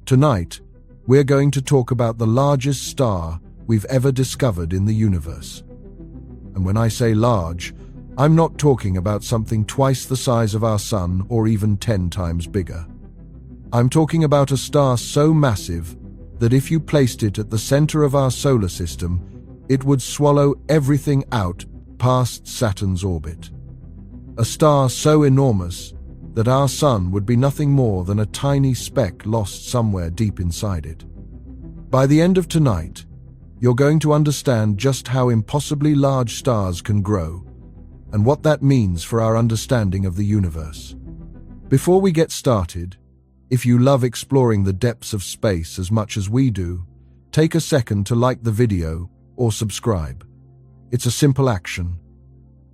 Tonight, we're going to talk about the largest star we've ever discovered in the universe. And when I say large, I'm not talking about something twice the size of our sun or even 10 times bigger. I'm talking about a star so massive that if you placed it at the center of our solar system, it would swallow everything out past Saturn's orbit. A star so enormous that our sun would be nothing more than a tiny speck lost somewhere deep inside it. By the end of tonight, you're going to understand just how impossibly large stars can grow and what that means for our understanding of the universe. Before we get started, if you love exploring the depths of space as much as we do, take a second to like the video or subscribe. It's a simple action,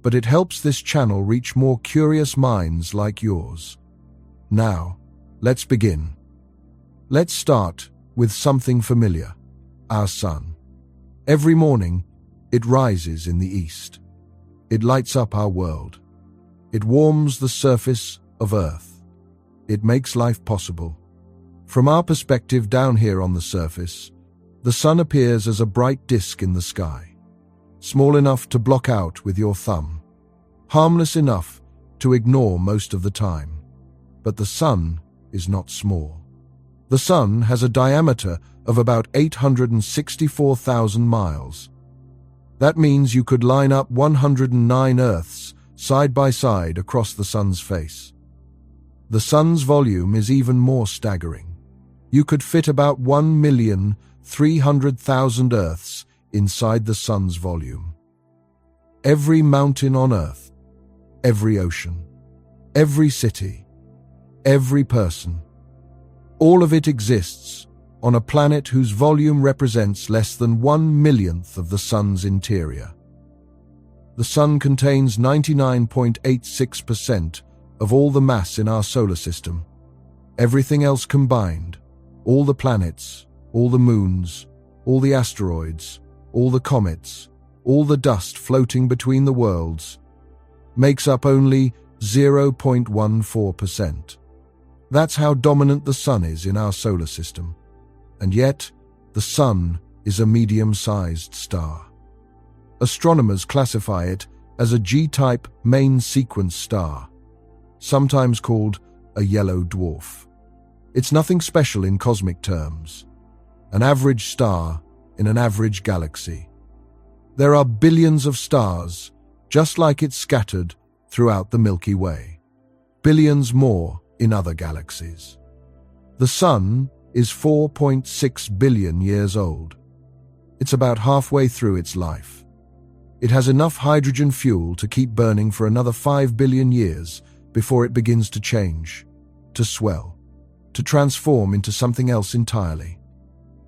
but it helps this channel reach more curious minds like yours. Now, let's begin. Let's start with something familiar, our sun. Every morning, it rises in the east. It lights up our world. It warms the surface of Earth. It makes life possible. From our perspective down here on the surface, the sun appears as a bright disk in the sky, small enough to block out with your thumb, harmless enough to ignore most of the time. But the sun is not small. The sun has a diameter of about 864,000 miles. That means you could line up 109 Earths side by side across the sun's face. The sun's volume is even more staggering. You could fit about 1,300,000 Earths inside the sun's volume. Every mountain on Earth, every ocean, every city, every person, all of it exists on a planet whose volume represents less than 1/1,000,000th of the sun's interior. The sun contains 99.86% of all the mass in our solar system. Everything else combined, all the planets, all the moons, all the asteroids, all the comets, all the dust floating between the worlds, makes up only 0.14%. That's how dominant the sun is in our solar system. And yet, the sun is a medium-sized star. Astronomers classify it as a G-type main sequence star, sometimes called a yellow dwarf. It's nothing special in cosmic terms, an average star in an average galaxy. There are billions of stars, just like it's scattered throughout the Milky Way. Billions more in other galaxies. The sun is 4.6 billion years old. It's about halfway through its life. It has enough hydrogen fuel to keep burning for another 5 billion years before it begins to change, to swell, to transform into something else entirely.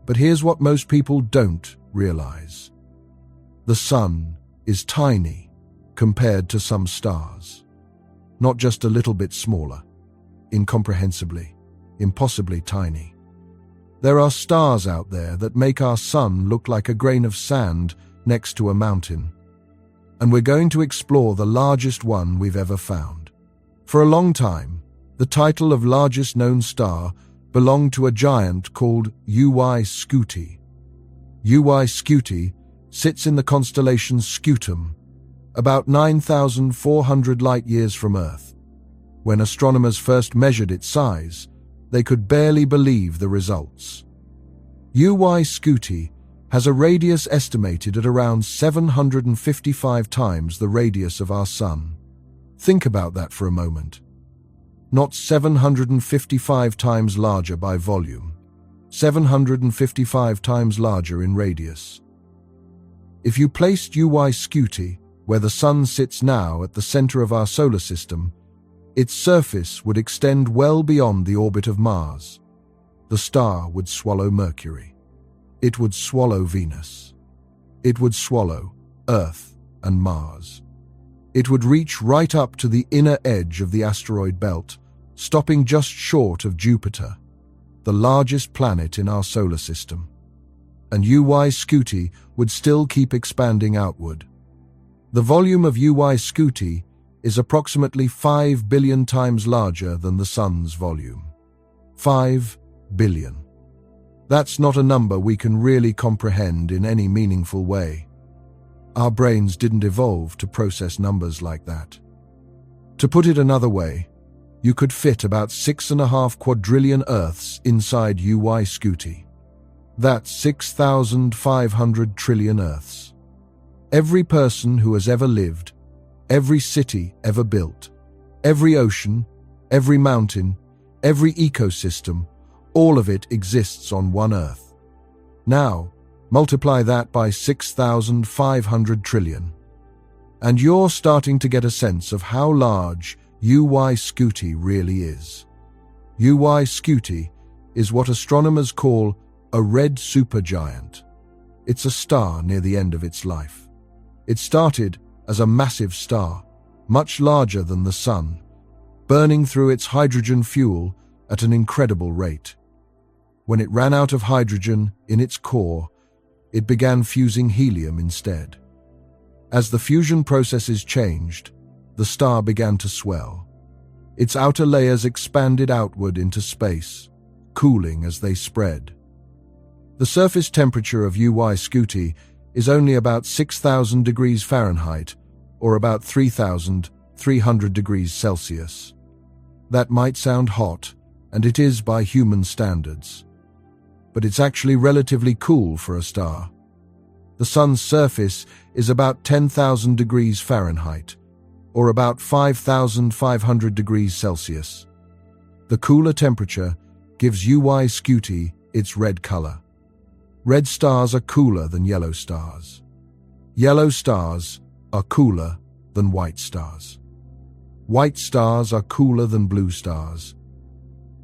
But here's what most people don't realize. The sun is tiny compared to some stars. Not just a little bit smaller, incomprehensibly, impossibly tiny. There are stars out there that make our sun look like a grain of sand next to a mountain. And we're going to explore the largest one we've ever found. For a long time, the title of largest known star belonged to a giant called UY Scuti. UY Scuti sits in the constellation Scutum, about 9,400 light-years from Earth. When astronomers first measured its size, they could barely believe the results. UY Scuti has a radius estimated at around 755 times the radius of our sun. Think about that for a moment. Not 755 times larger by volume, 755 times larger in radius. If you placed UY Scuti where the sun sits now at the center of our solar system, its surface would extend well beyond the orbit of Mars. The star would swallow Mercury. It would swallow Venus. It would swallow Earth and Mars. It would reach right up to the inner edge of the asteroid belt, stopping just short of Jupiter, the largest planet in our solar system. And UY Scuti would still keep expanding outward. The volume of UY Scuti is approximately 5 billion times larger than the sun's volume. 5 billion. That's not a number we can really comprehend in any meaningful way. Our brains didn't evolve to process numbers like that. To put it another way, you could fit about 6.5 quadrillion Earths inside UY Scuti. That's 6,500 trillion Earths. Every person who has ever lived, every city ever built, every ocean, every mountain, every ecosystem, all of it exists on one Earth. Now, multiply that by 6,500 trillion. And you're starting to get a sense of how large UY Scuti really is. UY Scuti is what astronomers call a red supergiant. It's a star near the end of its life. It started as a massive star, much larger than the Sun, burning through its hydrogen fuel at an incredible rate. When it ran out of hydrogen in its core, it began fusing helium instead. As the fusion processes changed, the star began to swell. Its outer layers expanded outward into space, cooling as they spread. The surface temperature of UY Scuti is only about 6,000 degrees Fahrenheit, or about 3,300 degrees Celsius. That might sound hot, and it is by human standards. But it's actually relatively cool for a star. The Sun's surface is about 10,000 degrees Fahrenheit, or about 5,500 degrees Celsius. The cooler temperature gives UY Scuti its red color. Red stars are cooler than yellow stars. Yellow stars are cooler than white stars. White stars are cooler than blue stars.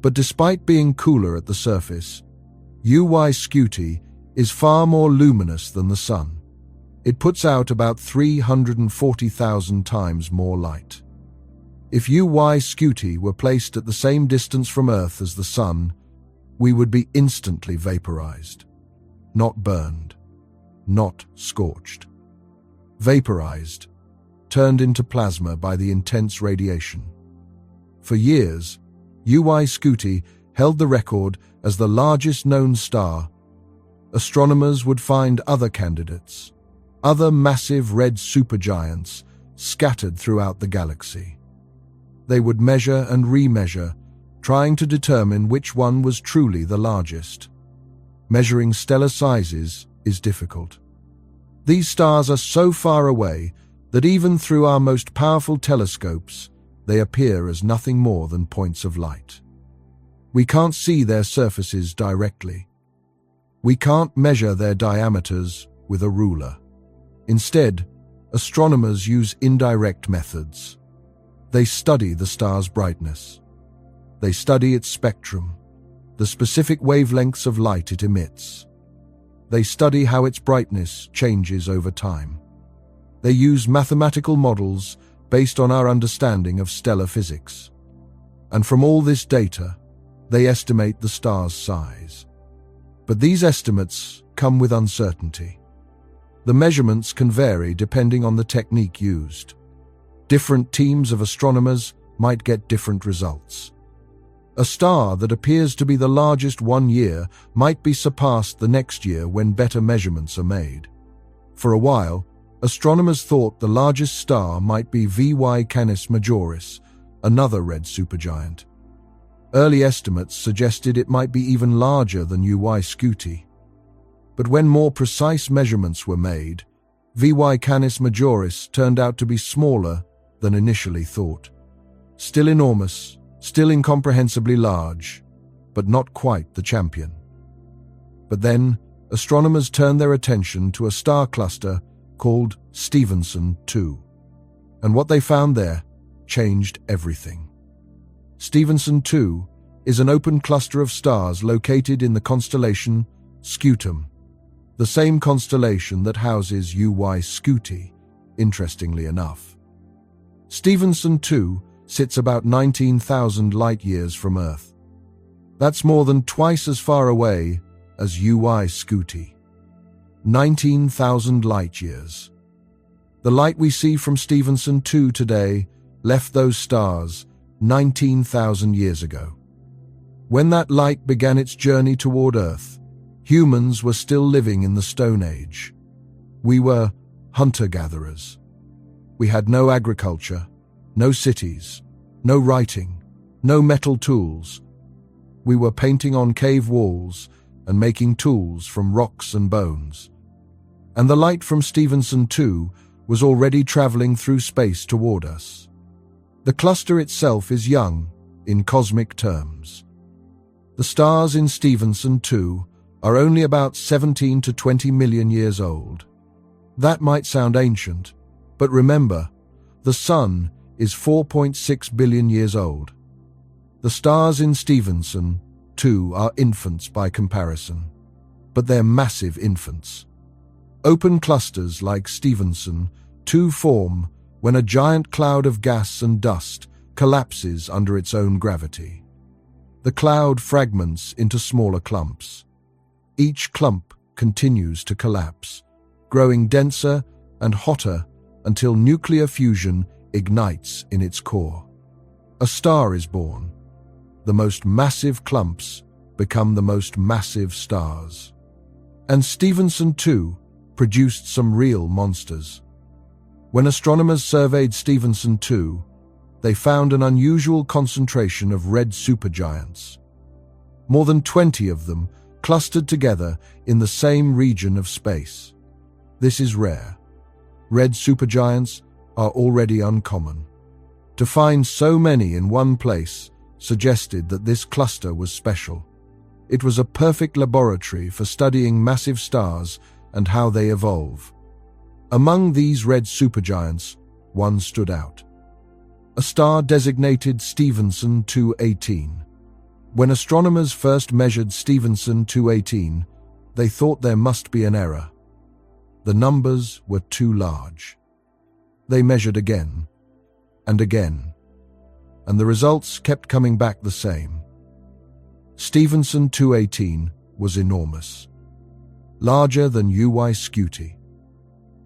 But despite being cooler at the surface, UY Scuti is far more luminous than the Sun. It puts out about 340,000 times more light. If UY Scuti were placed at the same distance from Earth as the Sun, we would be instantly vaporized. Not burned, not scorched. Vaporized, turned into plasma by the intense radiation. For years, UY Scuti held the record as the largest known star. Astronomers would find other candidates, other massive red supergiants scattered throughout the galaxy. They would measure and remeasure, trying to determine which one was truly the largest. Measuring stellar sizes is difficult. These stars are so far away that even through our most powerful telescopes, they appear as nothing more than points of light. We can't see their surfaces directly. We can't measure their diameters with a ruler. Instead, astronomers use indirect methods. They study the star's brightness. They study its spectrum, the specific wavelengths of light it emits. They study how its brightness changes over time. They use mathematical models based on our understanding of stellar physics. And from all this data, they estimate the star's size. But these estimates come with uncertainty. The measurements can vary depending on the technique used. Different teams of astronomers might get different results. A star that appears to be the largest one year might be surpassed the next year when better measurements are made. For a while, astronomers thought the largest star might be VY Canis Majoris, another red supergiant. Early estimates suggested it might be even larger than UY Scuti. But when more precise measurements were made, VY Canis Majoris turned out to be smaller than initially thought. Still enormous, still incomprehensibly large, but not quite the champion. But then, astronomers turned their attention to a star cluster called Stephenson 2. And what they found there changed everything. Stephenson 2 is an open cluster of stars located in the constellation Scutum, the same constellation that houses UY Scuti, interestingly enough. Stephenson 2 sits about 19,000 light-years from Earth. That's more than twice as far away as UY Scuti. 19,000 light-years. The light we see from Stephenson 2 today left those stars 19,000 years ago. When that light began its journey toward Earth, Humans were still living in the Stone Age. We were hunter-gatherers. We had no agriculture, no cities, no writing, no metal tools. We were painting on cave walls and making tools from rocks and bones. And the light from Stephenson 2 was already traveling through space toward us. The cluster itself is young, in cosmic terms. The stars in Stephenson 2 are only about 17 to 20 million years old. That might sound ancient, but remember, the Sun is 4.6 billion years old. The stars in Stephenson 2 are infants by comparison, but they're massive infants. Open clusters like Stephenson 2 form when a giant cloud of gas and dust collapses under its own gravity. The cloud fragments into smaller clumps. Each clump continues to collapse, growing denser and hotter until nuclear fusion ignites in its core. A star is born. The most massive clumps become the most massive stars. And Stephenson 2 produced some real monsters. When astronomers surveyed Stephenson 2, they found an unusual concentration of red supergiants. More than 20 of them clustered together in the same region of space. This is rare. Red supergiants are already uncommon. To find so many in one place suggested that this cluster was special. It was a perfect laboratory for studying massive stars and how they evolve. Among these red supergiants, one stood out. A star designated Stephenson 218. When astronomers first measured Stephenson 218, they thought there must be an error. The numbers were too large. They measured again and again, and the results kept coming back the same. Stephenson 218 was enormous. Larger than UY Scuti.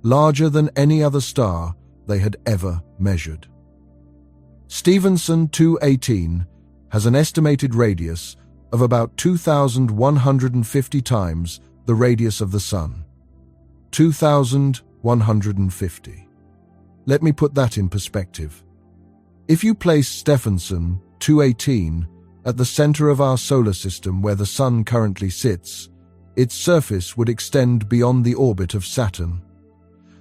Larger than any other star they had ever measured. Stephenson 218 has an estimated radius of about 2,150 times the radius of the Sun. 2,150. Let me put that in perspective. If you place Stephenson 218 at the center of our solar system where the Sun currently sits, its surface would extend beyond the orbit of Saturn.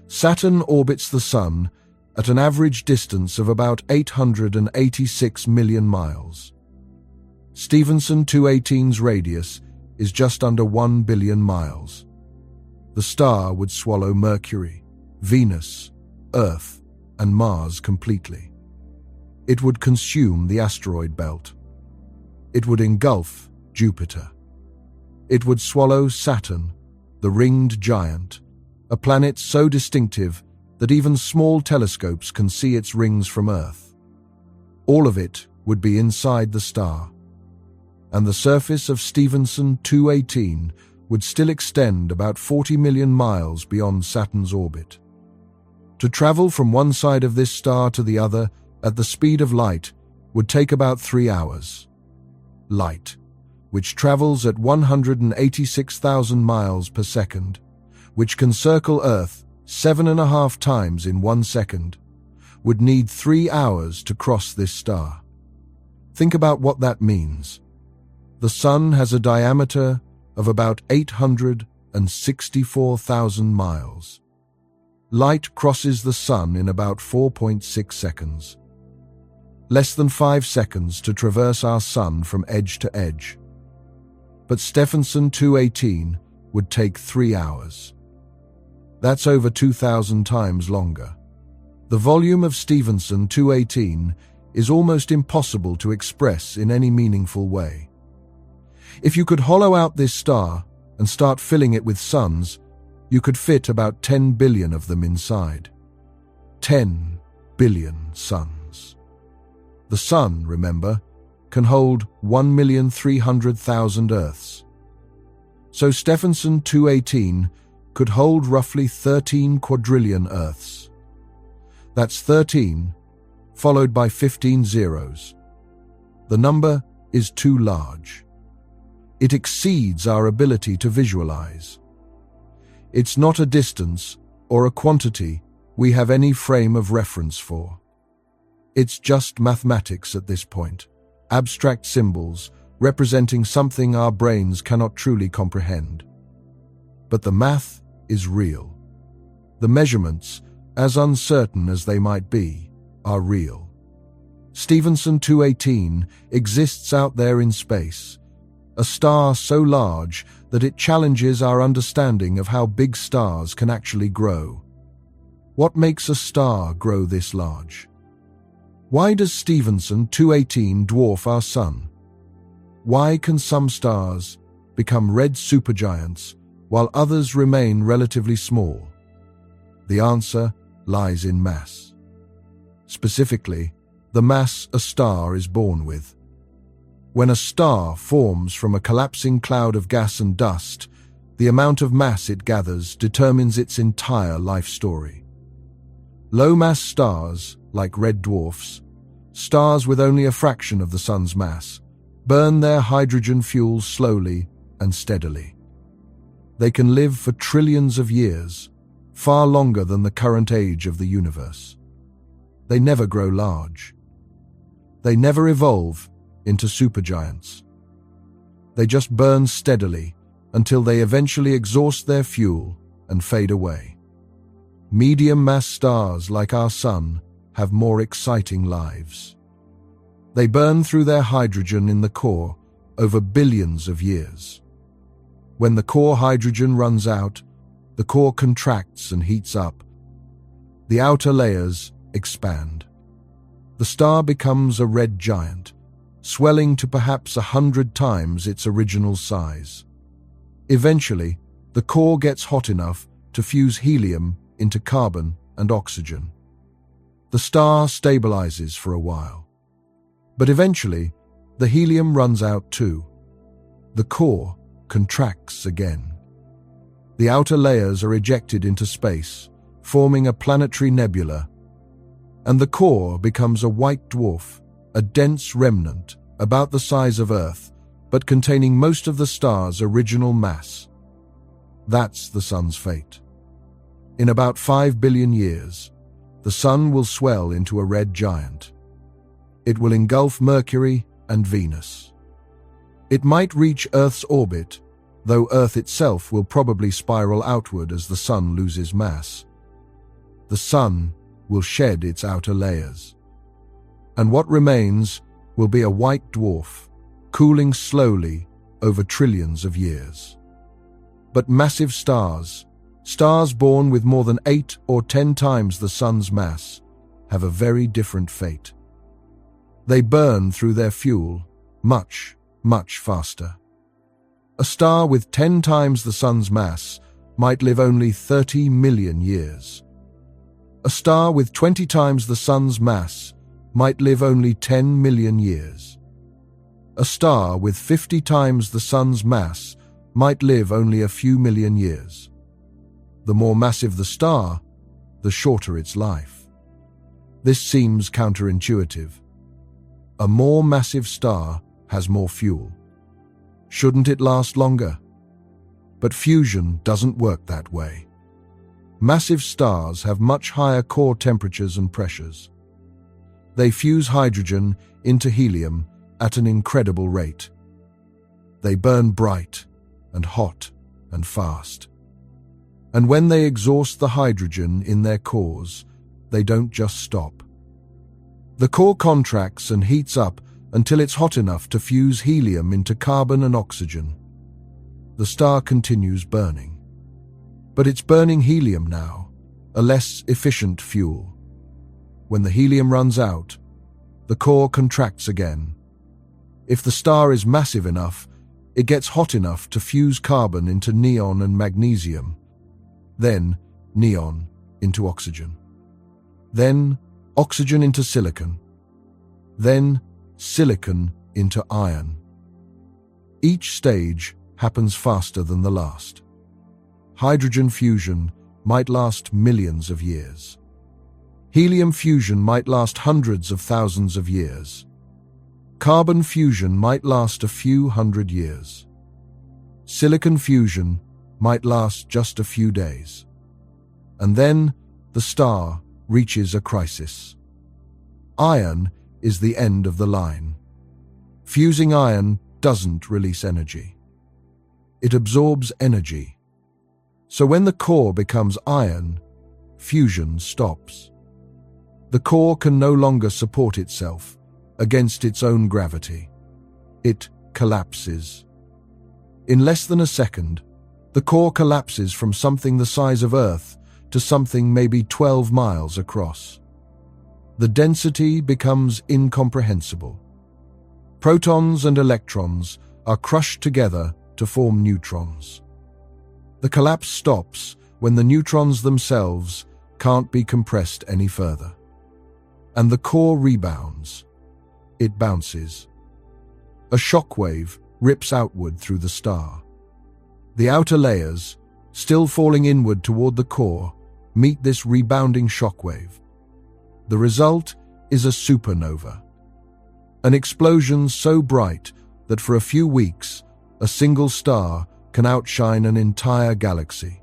Saturn orbits the Sun at an average distance of about 886 million miles. Stephenson 218's radius is just under 1 billion miles. The star would swallow Mercury, Venus, Earth, and Mars completely. It would consume the asteroid belt. It would engulf Jupiter. It would swallow Saturn, the ringed giant, a planet so distinctive that even small telescopes can see its rings from Earth. All of it would be inside the star, and the surface of Stephenson 218 would still extend about 40 million miles beyond Saturn's orbit. To travel from one side of this star to the other at the speed of light would take about 3 hours. Light, which travels at 186,000 miles per second, which can circle Earth 7.5 times in 1 second, would need 3 hours to cross this star. Think about what that means. The Sun has a diameter of about 864,000 miles. Light crosses the Sun in about 4.6 seconds. Less than 5 seconds to traverse our Sun from edge to edge. But Stephenson 218 would take 3 hours. That's over 2,000 times longer. The volume of Stephenson 218 is almost impossible to express in any meaningful way. If you could hollow out this star and start filling it with suns, you could fit about 10 billion of them inside. 10 billion suns. The Sun, remember, can hold 1,300,000 Earths. So Stephenson 218 could hold roughly 13 quadrillion Earths. That's 13, followed by 15 zeros. The number is too large. It exceeds our ability to visualize. It's not a distance or a quantity we have any frame of reference for. It's just mathematics at this point, abstract symbols representing something our brains cannot truly comprehend. But the math is real. The measurements, as uncertain as they might be, are real. Stephenson 218 exists out there in space, a star so large that it challenges our understanding of how big stars can actually grow. What makes a star grow this large? Why does Stephenson 218 dwarf our Sun? Why can some stars become red supergiants while others remain relatively small? The answer lies in mass. Specifically, the mass a star is born with. When a star forms from a collapsing cloud of gas and dust, the amount of mass it gathers determines its entire life story. Low-mass stars, like red dwarfs, stars with only a fraction of the Sun's mass, burn their hydrogen fuel slowly and steadily. They can live for trillions of years, far longer than the current age of the universe. They never grow large. They never evolve into supergiants. They just burn steadily until they eventually exhaust their fuel and fade away. Medium-mass stars like our Sun have more exciting lives. They burn through their hydrogen in the core over billions of years. When the core hydrogen runs out, the core contracts and heats up. The outer layers expand. The star becomes a red giant, swelling to perhaps 100 times its original size. Eventually, the core gets hot enough to fuse helium into carbon and oxygen. The star stabilizes for a while. But eventually, the helium runs out too. The core contracts again. The outer layers are ejected into space, forming a planetary nebula, and the core becomes a white dwarf, a dense remnant about the size of Earth, but containing most of the star's original mass. That's the Sun's fate. In about 5 billion years, the Sun will swell into a red giant. It will engulf Mercury and Venus. It might reach Earth's orbit, though Earth itself will probably spiral outward as the Sun loses mass. The Sun will shed its outer layers, and what remains will be a white dwarf, cooling slowly over trillions of years. But massive stars, stars born with more than 8 or 10 times the Sun's mass, have a very different fate. They burn through their fuel much, much faster. A star with 10 times the Sun's mass might live only 30 million years. A star with 20 times the Sun's mass might live only 10 million years. A star with 50 times the Sun's mass might live only a few million years. The more massive the star, the shorter its life. This seems counterintuitive. A more massive star has more fuel. Shouldn't it last longer? But fusion doesn't work that way. Massive stars have much higher core temperatures and pressures. They fuse hydrogen into helium at an incredible rate. They burn bright and hot and fast. And when they exhaust the hydrogen in their cores, they don't just stop. The core contracts and heats up until it's hot enough to fuse helium into carbon and oxygen. The star continues burning. But it's burning helium now, a less efficient fuel. When the helium runs out, the core contracts again. If the star is massive enough, it gets hot enough to fuse carbon into neon and magnesium, then neon into oxygen, then oxygen into silicon, then silicon into iron. Each stage happens faster than the last. Hydrogen fusion might last millions of years. Helium fusion might last hundreds of thousands of years. Carbon fusion might last a few hundred years. silicon fusion might last just a few days. And then the star reaches a crisis. Iron is the end of the line. Fusing iron doesn't release energy. It absorbs energy. So when the core becomes iron, fusion stops. The core can no longer support itself against its own gravity. It collapses. In less than a second, the core collapses from something the size of Earth to something maybe 12 miles across. The density becomes incomprehensible. Protons and electrons are crushed together to form neutrons. The collapse stops when the neutrons themselves can't be compressed any further. And the core rebounds. It bounces. A shockwave rips outward through the star. The outer layers, still falling inward toward the core, meet this rebounding shockwave. The result is a supernova. An explosion so bright that for a few weeks, a single star can outshine an entire galaxy.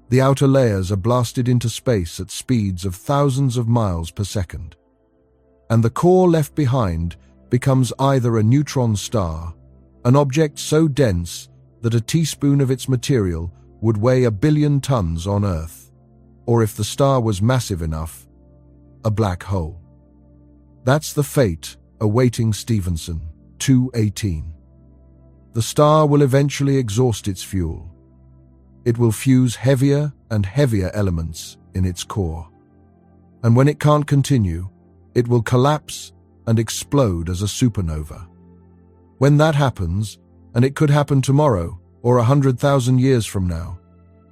The outer layers are blasted into space at speeds of thousands of miles per second. And the core left behind becomes either a neutron star, an object so dense that a teaspoon of its material would weigh 1 billion tons on Earth, or if the star was massive enough, a black hole. That's the fate awaiting Stephenson 218. The star will eventually exhaust its fuel. It will fuse heavier and heavier elements in its core. And when it can't continue, it will collapse and explode as a supernova. When that happens, and it could happen tomorrow or 100,000 years from now,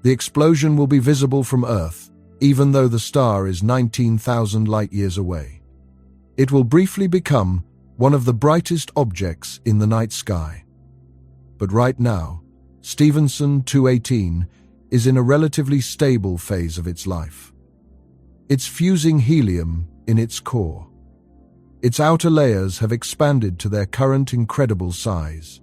the explosion will be visible from Earth, even though the star is 19,000 light-years away. It will briefly become one of the brightest objects in the night sky. But right now, Stephenson 218 is in a relatively stable phase of its life. It's fusing helium in its core. Its outer layers have expanded to their current incredible size.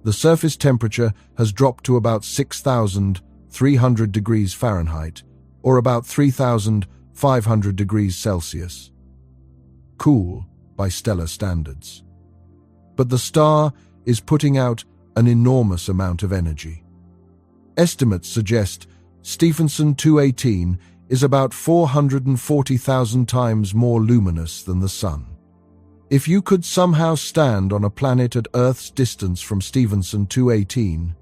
The surface temperature has dropped to about 6,300 degrees Fahrenheit, or about 3,500 degrees Celsius. Cool by stellar standards. But the star is putting out an enormous amount of energy. Estimates suggest Stephenson 218 is about 440,000 times more luminous than the Sun. If you could somehow stand on a planet at Earth's distance from Stephenson 218,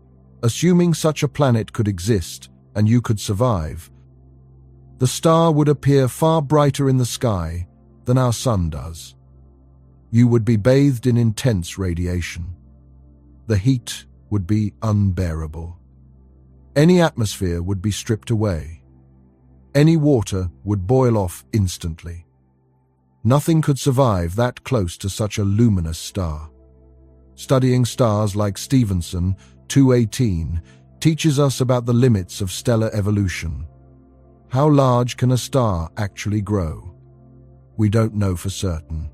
assuming such a planet could exist and you could survive, the star would appear far brighter in the sky than our Sun does. You would be bathed in intense radiation. The heat would be unbearable. Any atmosphere would be stripped away. Any water would boil off instantly. Nothing could survive that close to such a luminous star. Studying stars like Stephenson 218 teaches us about the limits of stellar evolution. How large can a star actually grow? We don't know for certain.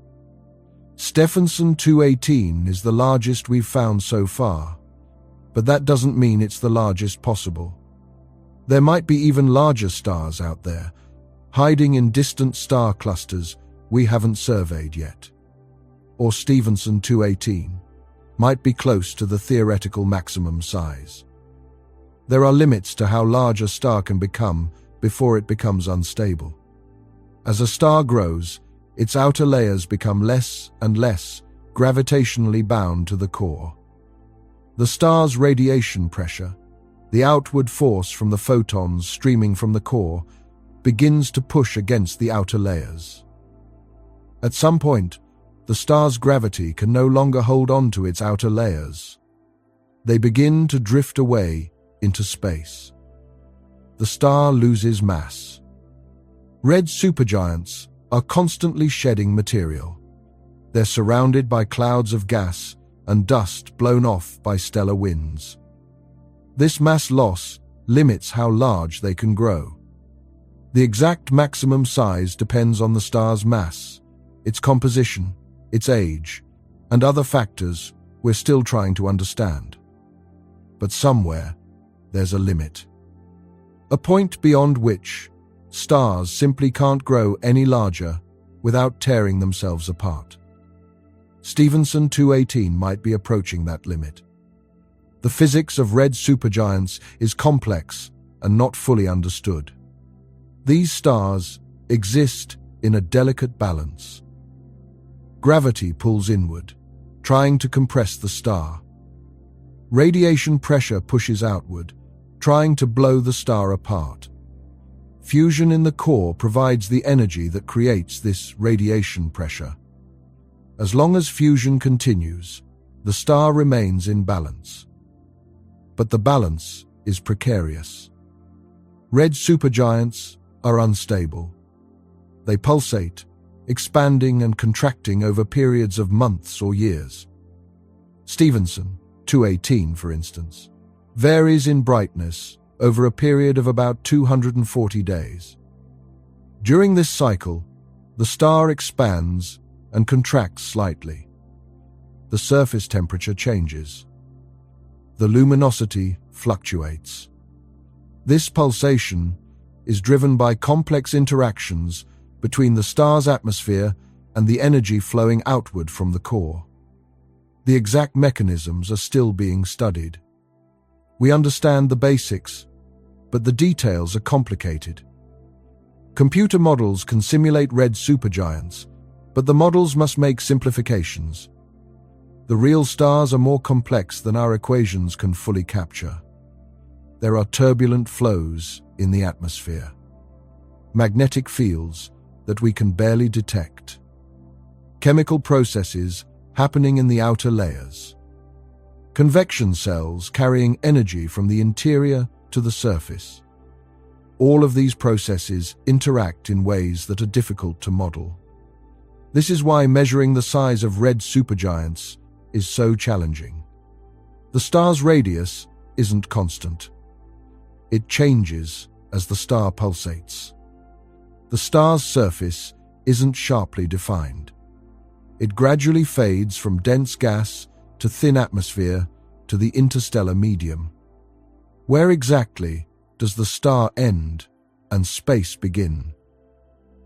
Stephenson 218 is the largest we've found so far, but that doesn't mean it's the largest possible. There might be even larger stars out there, hiding in distant star clusters we haven't surveyed yet. Or Stephenson 218 might be close to the theoretical maximum size. There are limits to how large a star can become before it becomes unstable. As a star grows, its outer layers become less and less gravitationally bound to the core. The star's radiation pressure, the outward force from the photons streaming from the core, begins to push against the outer layers. At some point, the star's gravity can no longer hold on to its outer layers. They begin to drift away into space. The star loses mass. Red supergiants are constantly shedding material. They're surrounded by clouds of gas and dust blown off by stellar winds. This mass loss limits how large they can grow. The exact maximum size depends on the star's mass, its composition, its age, and other factors we're still trying to understand. But somewhere, there's a limit. A point beyond which stars simply can't grow any larger without tearing themselves apart. Stephenson 218 might be approaching that limit. The physics of red supergiants is complex and not fully understood. These stars exist in a delicate balance. Gravity pulls inward, trying to compress the star. Radiation pressure pushes outward, trying to blow the star apart. Fusion in the core provides the energy that creates this radiation pressure. As long as fusion continues, the star remains in balance. But the balance is precarious. Red supergiants are unstable. They pulsate, expanding and contracting over periods of months or years. Stephenson 218, for instance, varies in brightness over a period of about 240 days. During this cycle, the star expands and contracts slightly. The surface temperature changes. The luminosity fluctuates. This pulsation is driven by complex interactions between the star's atmosphere and the energy flowing outward from the core. The exact mechanisms are still being studied. We understand the basics, but the details are complicated. Computer models can simulate red supergiants, but the models must make simplifications. The real stars are more complex than our equations can fully capture. There are turbulent flows in the atmosphere, magnetic fields that we can barely detect, chemical processes happening in the outer layers, convection cells carrying energy from the interior to the surface. All of these processes interact in ways that are difficult to model. This is why measuring the size of red supergiants is so challenging. The star's radius isn't constant. It changes as the star pulsates. The star's surface isn't sharply defined. It gradually fades from dense gas to thin atmosphere to the interstellar medium. Where exactly does the star end and space begin?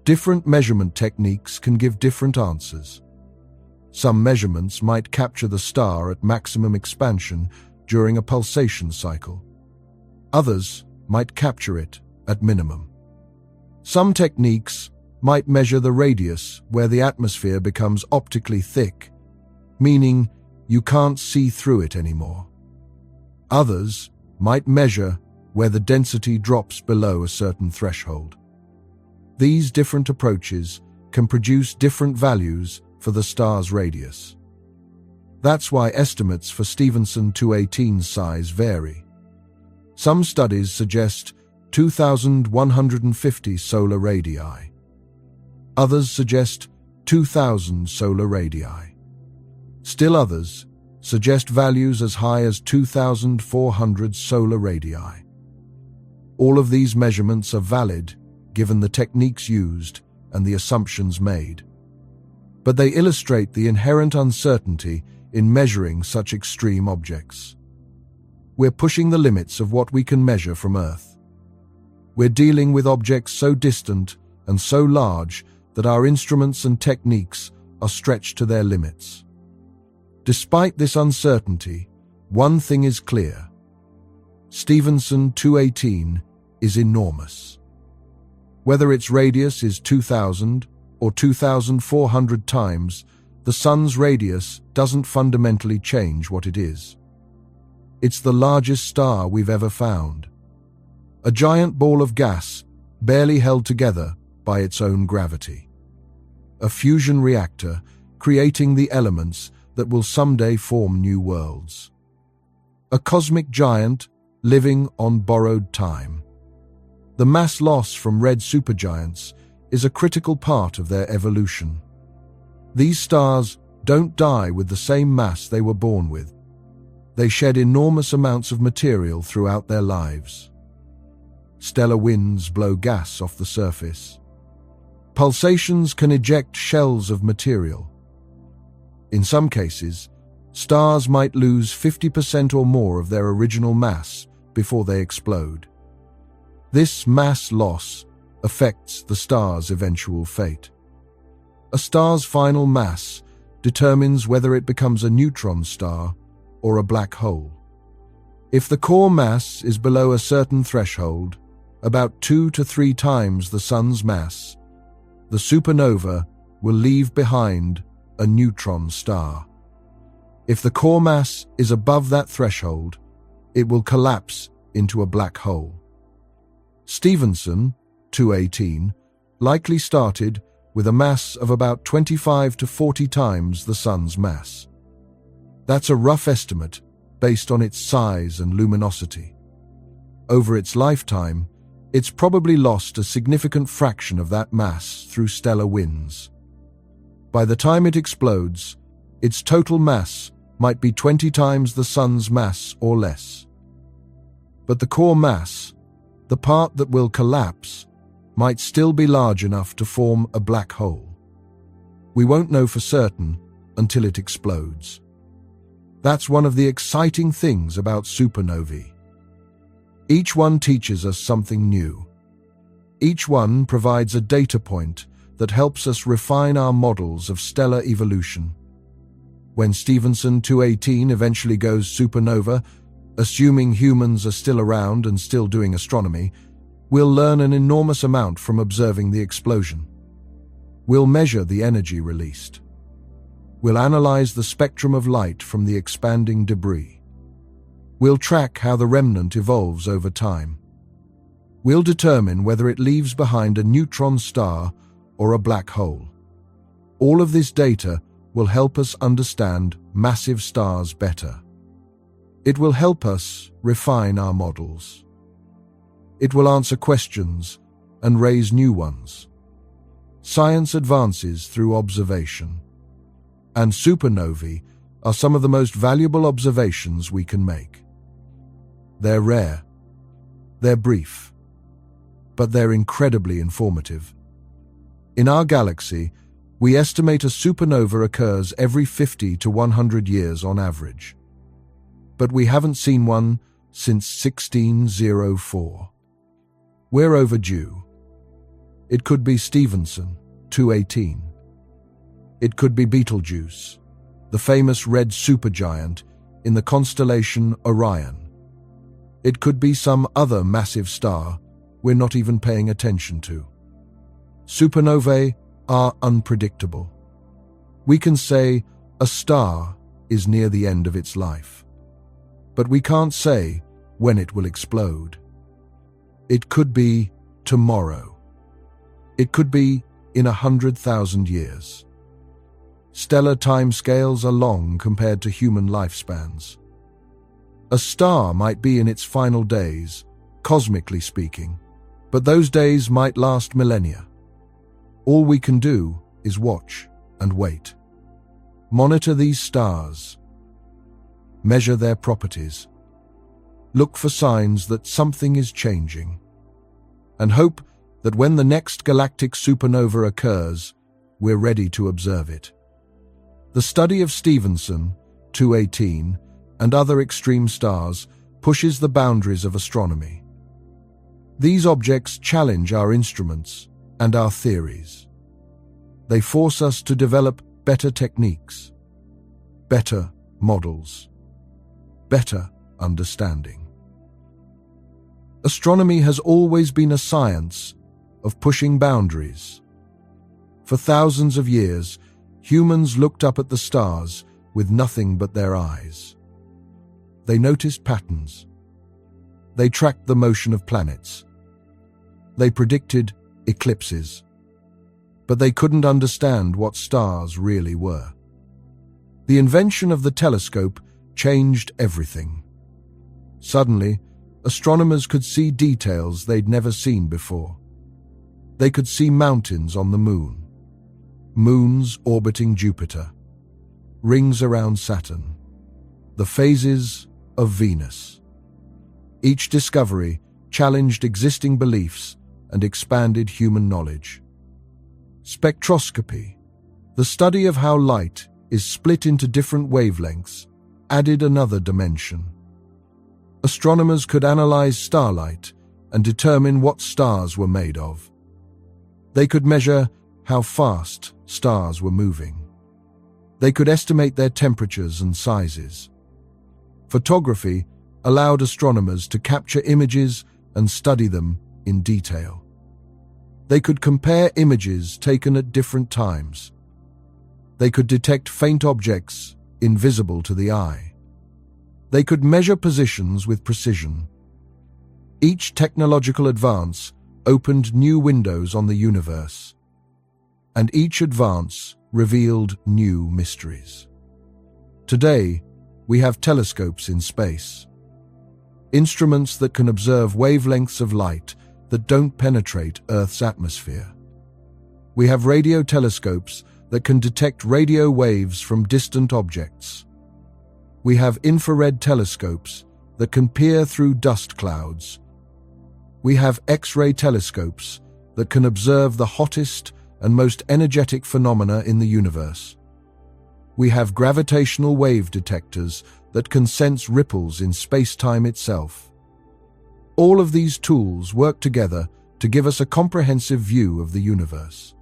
Different measurement techniques can give different answers. Some measurements might capture the star at maximum expansion during a pulsation cycle. Others might capture it at minimum. Some techniques might measure the radius where the atmosphere becomes optically thick, meaning you can't see through it anymore. Others might measure where the density drops below a certain threshold. These different approaches can produce different values for the star's radius. That's why estimates for Stephenson 218's size vary. Some studies suggest 2,150 solar radii. Others suggest 2,000 solar radii. Still others suggest values as high as 2,400 solar radii. All of these measurements are valid given the techniques used and the assumptions made. But they illustrate the inherent uncertainty in measuring such extreme objects. We're pushing the limits of what we can measure from Earth. We're dealing with objects so distant and so large that our instruments and techniques are stretched to their limits. Despite this uncertainty, one thing is clear. Stephenson 218 is enormous. Whether its radius is 2,000 or 2,400 times, the Sun's radius doesn't fundamentally change what it is. It's the largest star we've ever found. A giant ball of gas, barely held together by its own gravity. A fusion reactor, creating the elements that will someday form new worlds. A cosmic giant, living on borrowed time. The mass loss from red supergiants is a critical part of their evolution. These stars don't die with the same mass they were born with. They shed enormous amounts of material throughout their lives. Stellar winds blow gas off the surface. Pulsations can eject shells of material. In some cases, Stars might lose 50% or more of their original mass before they explode. This mass loss affects the star's eventual fate. A star's final mass determines whether it becomes a neutron star or a black hole. If the core mass is below a certain threshold, about 2 to 3 times the Sun's mass, the supernova will leave behind a neutron star. If the core mass is above that threshold, it will collapse into a black hole. Stephenson, 218, likely started with a mass of about 25 to 40 times the Sun's mass. That's a rough estimate based on its size and luminosity. Over its lifetime, it's probably lost a significant fraction of that mass through stellar winds. By the time it explodes, its total mass might be 20 times the Sun's mass or less. But the core mass, the part that will collapse, might still be large enough to form a black hole. We won't know for certain until it explodes. That's one of the exciting things about supernovae. Each one teaches us something new. Each one provides a data point that helps us refine our models of stellar evolution. When Stephenson 218 eventually goes supernova, assuming humans are still around and still doing astronomy, we'll learn an enormous amount from observing the explosion. We'll measure the energy released. We'll analyze the spectrum of light from the expanding debris. We'll track how the remnant evolves over time. We'll determine whether it leaves behind a neutron star or a black hole. All of this data will help us understand massive stars better. It will help us refine our models. It will answer questions and raise new ones. Science advances through observation, and supernovae are some of the most valuable observations we can make. They're rare, they're brief, but they're incredibly informative. In our galaxy, we estimate a supernova occurs every 50 to 100 years on average. But we haven't seen one since 1604. We're overdue. It could be Stephenson, 218. It could be Betelgeuse, the famous red supergiant in the constellation Orion. It could be some other massive star we're not even paying attention to. Supernovae are unpredictable. We can say a star is near the end of its life, but we can't say when it will explode. It could be tomorrow. It could be in 100,000 years. Stellar timescales are long compared to human lifespans. A star might be in its final days, cosmically speaking, but those days might last millennia. All we can do is watch and wait. Monitor these stars. Measure their properties. Look for signs that something is changing. And hope that when the next galactic supernova occurs, we're ready to observe it. The study of Stephenson, 218, and other extreme stars pushes the boundaries of astronomy. These objects challenge our instruments and our theories. They force us to develop better techniques, better models, better understanding. Astronomy has always been a science of pushing boundaries. For thousands of years, humans looked up at the stars with nothing but their eyes. They noticed patterns. They tracked the motion of planets. They predicted eclipses. But they couldn't understand what stars really were. The invention of the telescope changed everything. Suddenly, astronomers could see details they'd never seen before. They could see mountains on the moon, moons orbiting Jupiter, rings around Saturn, the phases of Venus. Each discovery challenged existing beliefs and expanded human knowledge. Spectroscopy, the study of how light is split into different wavelengths, added another dimension. Astronomers could analyze starlight and determine what stars were made of. They could measure how fast stars were moving. They could estimate their temperatures and sizes. Photography allowed astronomers to capture images and study them in detail. They could compare images taken at different times. They could detect faint objects invisible to the eye. They could measure positions with precision. Each technological advance opened new windows on the universe, and each advance revealed new mysteries. Today, we have telescopes in space, instruments that can observe wavelengths of light that don't penetrate Earth's atmosphere. We have radio telescopes that can detect radio waves from distant objects. We have infrared telescopes that can peer through dust clouds. We have X-ray telescopes that can observe the hottest and most energetic phenomena in the universe. We have gravitational wave detectors that can sense ripples in space-time itself. All of these tools work together to give us a comprehensive view of the universe.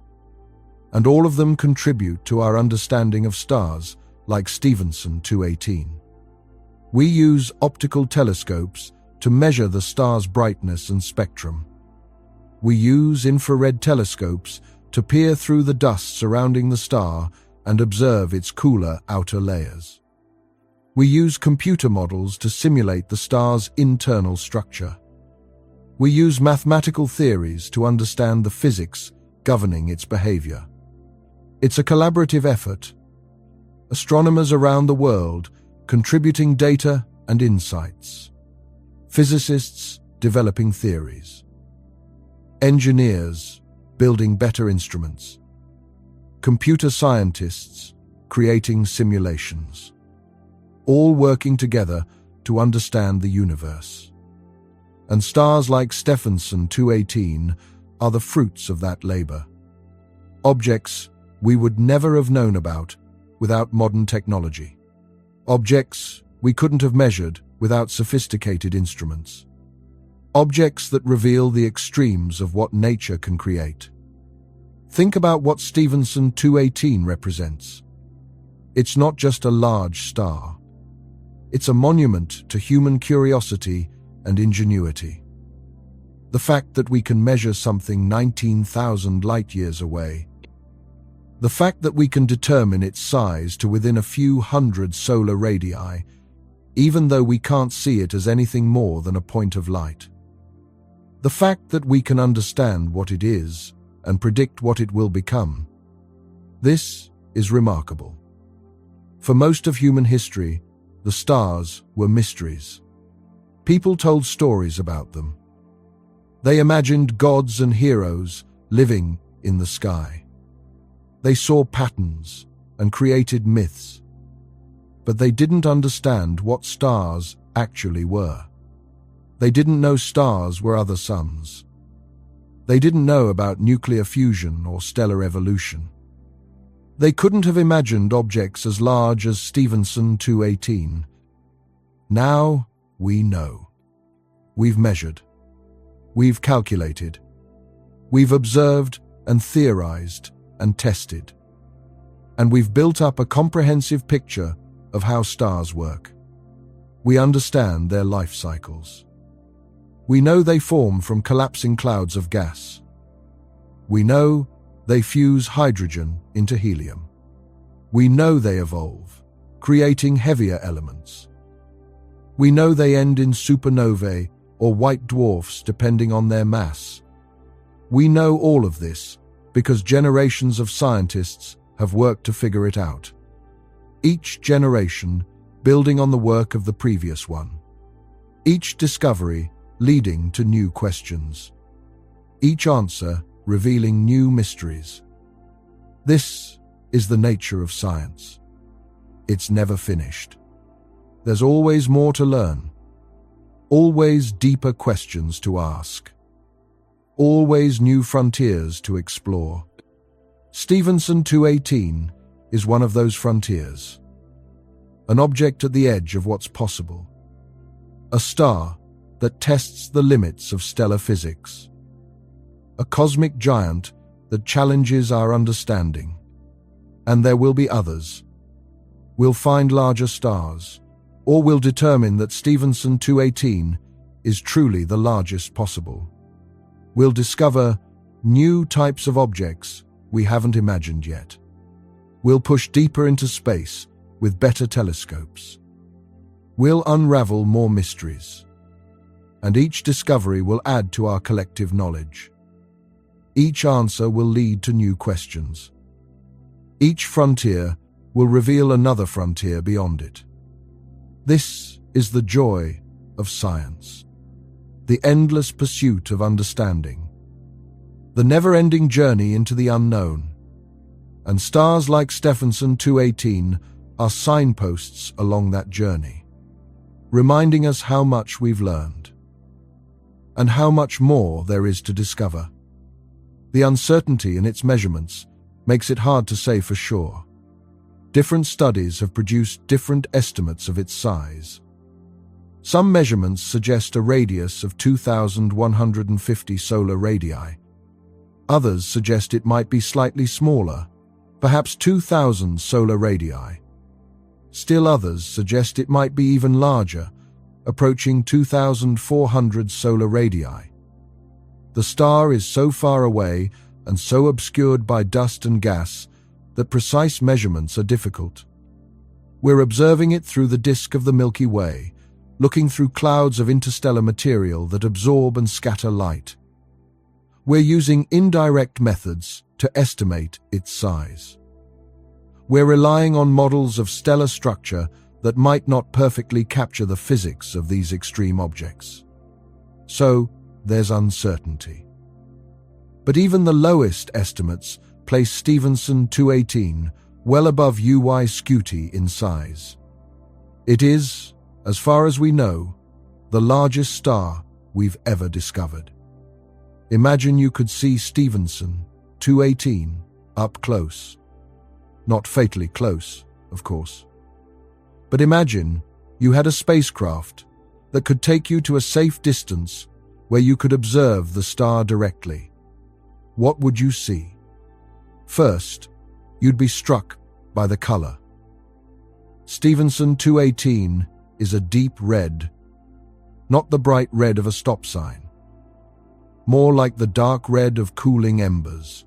And all of them contribute to our understanding of stars, like Stephenson 218. We use optical telescopes to measure the star's brightness and spectrum. We use infrared telescopes to peer through the dust surrounding the star and observe its cooler outer layers. We use computer models to simulate the star's internal structure. We use mathematical theories to understand the physics governing its behavior. It's a collaborative effort. Astronomers around the world contributing data and insights. Physicists developing theories. Engineers building better instruments. Computer scientists creating simulations. All working together to understand the universe. And stars like Stephenson 218 are the fruits of that labor. Objects we would never have known about without modern technology. Objects we couldn't have measured without sophisticated instruments. Objects that reveal the extremes of what nature can create. Think about what Stephenson 218 represents. It's not just a large star. It's a monument to human curiosity and ingenuity. The fact that we can measure something 19,000 light-years away. The fact that we can determine its size to within a few hundred solar radii, even though we can't see it as anything more than a point of light. The fact that we can understand what it is and predict what it will become. This is remarkable. For most of human history, the stars were mysteries. People told stories about them. They imagined gods and heroes living in the sky. They saw patterns and created myths. But they didn't understand what stars actually were. They didn't know stars were other suns. They didn't know about nuclear fusion or stellar evolution. They couldn't have imagined objects as large as Stephenson 218. Now we know. We've measured. We've calculated. We've observed and theorized and tested. And we've built up a comprehensive picture of how stars work. We understand their life cycles. We know they form from collapsing clouds of gas. We know they fuse hydrogen into helium. We know they evolve, creating heavier elements. We know they end in supernovae or white dwarfs depending on their mass. We know all of this because generations of scientists have worked to figure it out. Each generation building on the work of the previous one. Each discovery leading to new questions. Each answer revealing new mysteries. This is the nature of science. It's never finished. There's always more to learn. Always deeper questions to ask. Always new frontiers to explore. Stephenson 218 is one of those frontiers. an object at the edge of what's possible, a star that tests the limits of stellar physics, a cosmic giant that challenges our understanding. And there will be others. We'll find larger stars, or we'll determine that Stephenson 218 is truly the largest possible. We'll discover new types of objects we haven't imagined yet. We'll push deeper into space with better telescopes. We'll unravel more mysteries. And each discovery will add to our collective knowledge. Each answer will lead to new questions. Each frontier will reveal another frontier beyond it. This is the joy of science, the endless pursuit of understanding, the never-ending journey into the unknown. And stars like Stephenson 218 are signposts along that journey, reminding us how much we've learned and how much more there is to discover. The uncertainty in its measurements makes it hard to say for sure. Different studies have produced different estimates of its size. Some measurements suggest a radius of 2,150 solar radii. Others suggest it might be slightly smaller, perhaps 2,000 solar radii. Still others suggest it might be even larger, approaching 2,400 solar radii. The star is so far away and so obscured by dust and gas that precise measurements are difficult. We're observing it through the disk of the Milky Way, looking through clouds of interstellar material that absorb and scatter light. We're using indirect methods to estimate its size. We're relying on models of stellar structure that might not perfectly capture the physics of these extreme objects. So, there's uncertainty. But even the lowest estimates place Stephenson 218 well above UY Scuti in size. It is, as far as we know, the largest star we've ever discovered. Imagine you could see Stephenson 218 up close. Not fatally close, of course. But imagine you had a spacecraft that could take you to a safe distance where you could observe the star directly. What would you see? First, you'd be struck by the color. Stephenson 218 is a deep red, not the bright red of a stop sign, more like the dark red of cooling embers.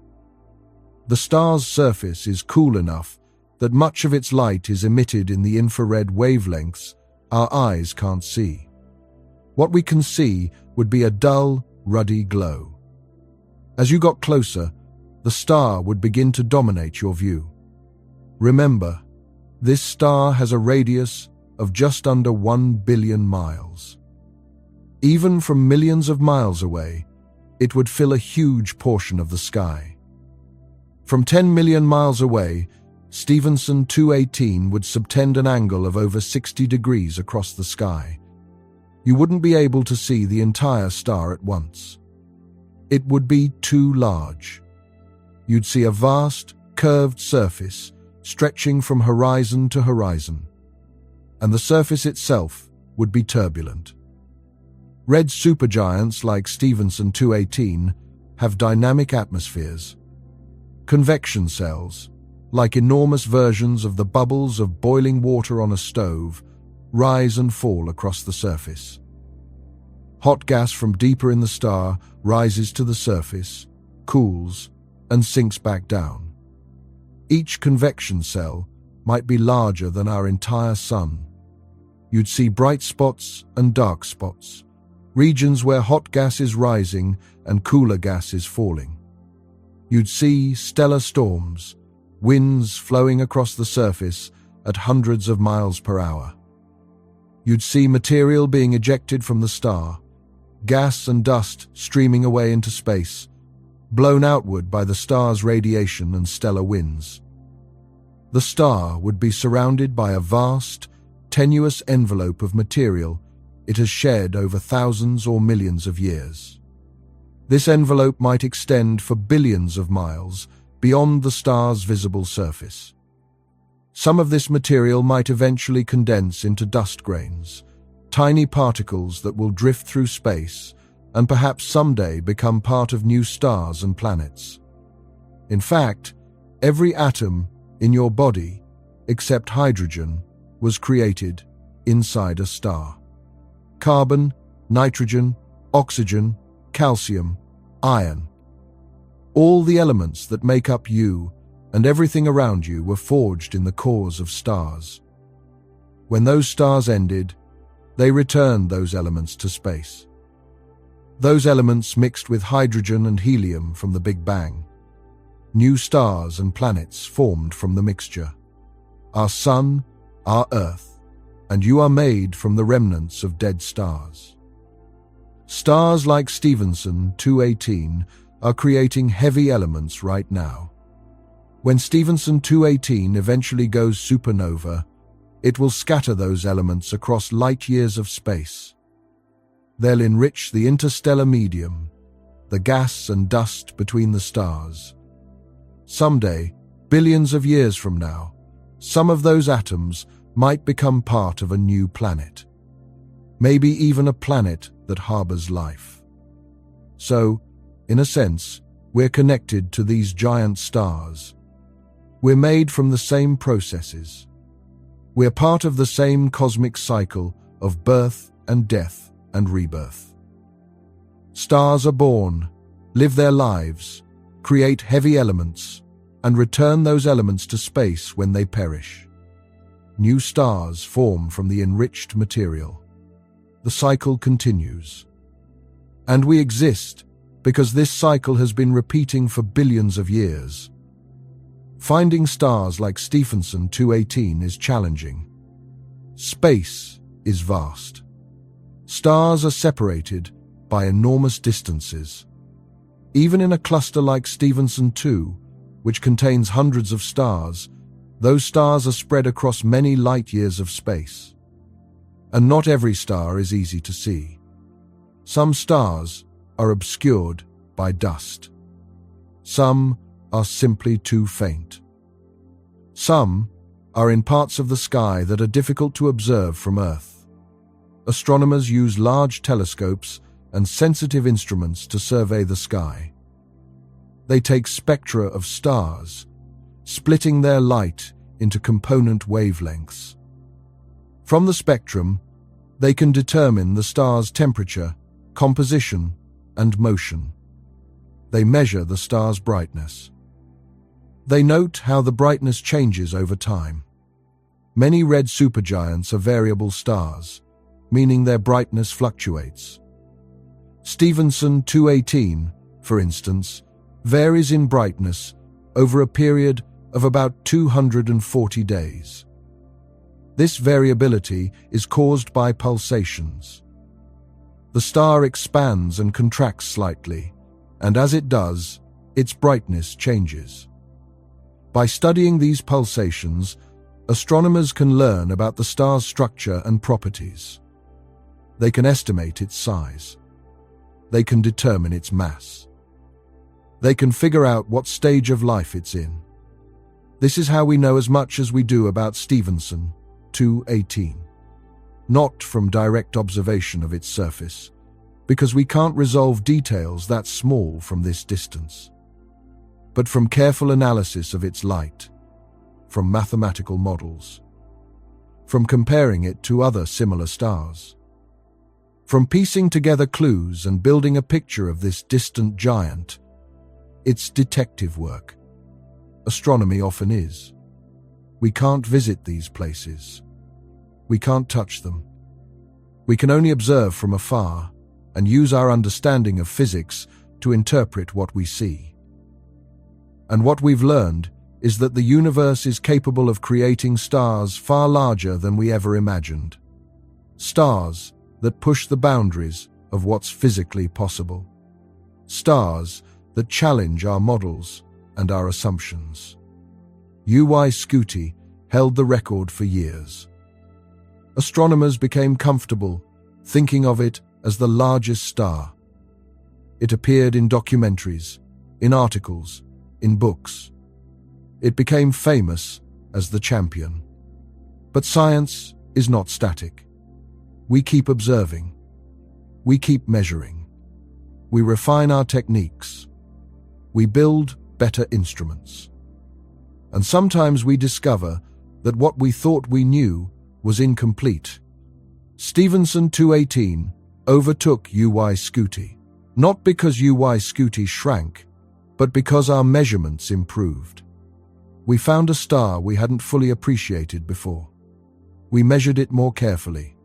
The star's surface is cool enough that much of its light is emitted in the infrared wavelengths our eyes can't see. What we can see would be a dull, ruddy glow. As you got closer, the star would begin to dominate your view. Remember, this star has a radius of just under 1 billion miles. Even from millions of miles away, it would fill a huge portion of the sky. From 10 million miles away, Stephenson 218 would subtend an angle of over 60 degrees across the sky. You wouldn't be able to see the entire star at once. It would be too large. You'd see a vast, curved surface stretching from horizon to horizon, and the surface itself would be turbulent. Red supergiants like Stephenson 218 have dynamic atmospheres. Convection cells, like enormous versions of the bubbles of boiling water on a stove, rise and fall across the surface. Hot gas from deeper in the star rises to the surface, cools, and sinks back down. Each convection cell might be larger than our entire sun. You'd see bright spots and dark spots, regions where hot gas is rising and cooler gas is falling. You'd see stellar storms, winds flowing across the surface at hundreds of miles per hour. You'd see material being ejected from the star, gas and dust streaming away into space, blown outward by the star's radiation and stellar winds. The star would be surrounded by a vast, tenuous envelope of material it has shed over thousands or millions of years. This envelope might extend for billions of miles beyond the star's visible surface. Some of this material might eventually condense into dust grains, tiny particles that will drift through space and perhaps someday become part of new stars and planets. In fact, every atom in your body, except hydrogen, was created inside a star. Carbon, nitrogen, oxygen, calcium, iron. All the elements that make up you and everything around you were forged in the cores of stars. When those stars ended, they returned those elements to space. Those elements mixed with hydrogen and helium from the Big Bang. New stars and planets formed from the mixture. Our Sun, our Earth, and you are made from the remnants of dead stars. Stars like Stephenson 218 are creating heavy elements right now. When Stephenson 218 eventually goes supernova, it will scatter those elements across light years of space. They'll enrich the interstellar medium, the gas and dust between the stars. Someday, billions of years from now, some of those atoms might become part of a new planet. Maybe even a planet that harbors life. So, in a sense, we're connected to these giant stars. We're made from the same processes. We're part of the same cosmic cycle of birth and death and rebirth. Stars are born, live their lives, create heavy elements, and return those elements to space when they perish. New stars form from the enriched material. The cycle continues. And we exist because this cycle has been repeating for billions of years. Finding stars like Stephenson 218 is challenging. Space is vast. Stars are separated by enormous distances. Even in a cluster like Stephenson 2, which contains hundreds of stars, those stars are spread across many light years of space. And not every star is easy to see. Some stars are obscured by dust. Some are simply too faint. Some are in parts of the sky that are difficult to observe from Earth. Astronomers use large telescopes and sensitive instruments to survey the sky. They take spectra of stars, splitting their light into component wavelengths. From the spectrum, they can determine the star's temperature, composition, and motion. They measure the star's brightness. They note how the brightness changes over time. Many red supergiants are variable stars, meaning their brightness fluctuates. Stephenson 218, for instance, varies in brightness over a period of about 240 days. This variability is caused by pulsations. The star expands and contracts slightly, and as it does, its brightness changes. By studying these pulsations, astronomers can learn about the star's structure and properties. They can estimate its size. They can determine its mass. They can figure out what stage of life it's in. This is how we know as much as we do about Stephenson 218. Not from direct observation of its surface, because we can't resolve details that small from this distance, but from careful analysis of its light, from mathematical models, from comparing it to other similar stars, from piecing together clues and building a picture of this distant giant. It's detective work. Astronomy often is. We can't visit these places. We can't touch them. We can only observe from afar and use our understanding of physics to interpret what we see. And what we've learned is that the universe is capable of creating stars far larger than we ever imagined. Stars that push the boundaries of what's physically possible. Stars that challenge our models and our assumptions. UY Scuti held the record for years. Astronomers became comfortable thinking of it as the largest star. It appeared in documentaries, in articles, in books. It became famous as the champion. But science is not static. We keep observing. We keep measuring. We refine our techniques. We build better instruments. And sometimes we discover that what we thought we knew was incomplete. Stephenson 218 overtook UY Scuti, not because UY Scuti shrank, but because our measurements improved. We found a star we hadn't fully appreciated before. We measured it more carefully,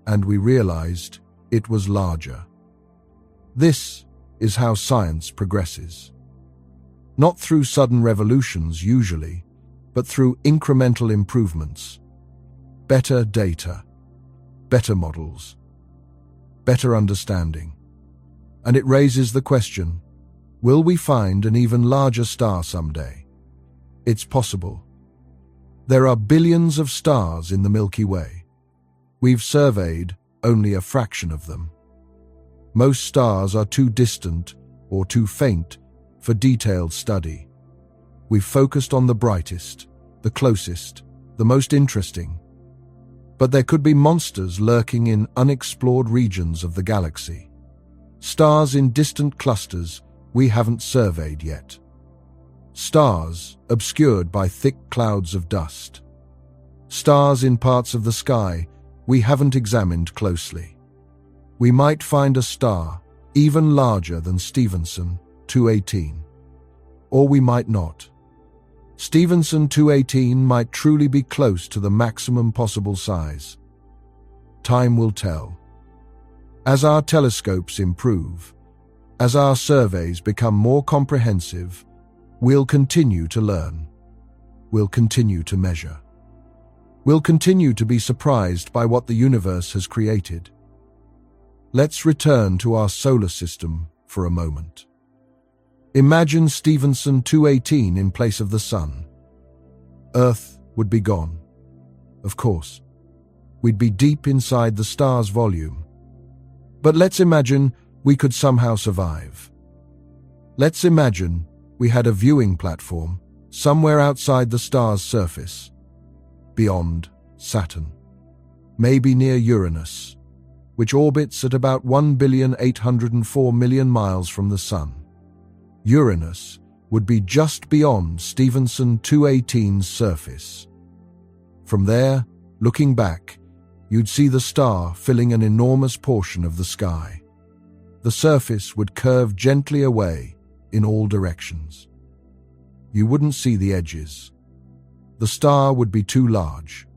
and we realized it was larger. This is how science progresses. Not through sudden revolutions usually, but through incremental improvements. Better data, better models, better understanding. And it raises the question, will we find an even larger star someday? It's possible. There are billions of stars in the Milky Way. We've surveyed only a fraction of them. Most stars are too distant or too faint for detailed study. We've focused on the brightest, the closest, the most interesting. But there could be monsters lurking in unexplored regions of the galaxy. Stars in distant clusters we haven't surveyed yet. Stars obscured by thick clouds of dust. Stars in parts of the sky we haven't examined closely. We might find a star even larger than Stephenson 218. Or we might not. Stephenson 218 might truly be close to the maximum possible size. Time will tell. As our telescopes improve, as our surveys become more comprehensive, we'll continue to learn. We'll continue to measure. We'll continue to be surprised by what the universe has created. Let's return to our solar system for a moment. Imagine Stephenson 218 in place of the Sun. Earth would be gone. Of course. We'd be deep inside the star's volume. But let's imagine we could somehow survive. Let's imagine we had a viewing platform somewhere outside the star's surface, beyond Saturn, maybe near Uranus, which orbits at about 1,804,000,000 miles from the Sun. Uranus would be just beyond Stephenson 218's surface. From there, looking back, you'd see the star filling an enormous portion of the sky. The surface would curve gently away in all directions. You wouldn't see the edges. The star would be too large.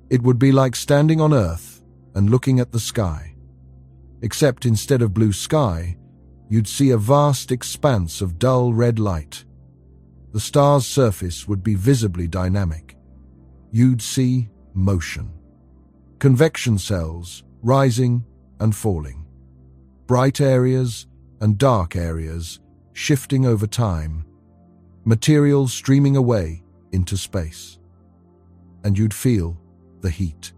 It would be like standing on Earth and looking at the sky. Except instead of blue sky, you'd see a vast expanse of dull red light. The star's surface would be visibly dynamic. You'd see motion. Convection cells rising and falling. Bright areas and dark areas shifting over time. Material streaming away into space. And you'd feel the heat.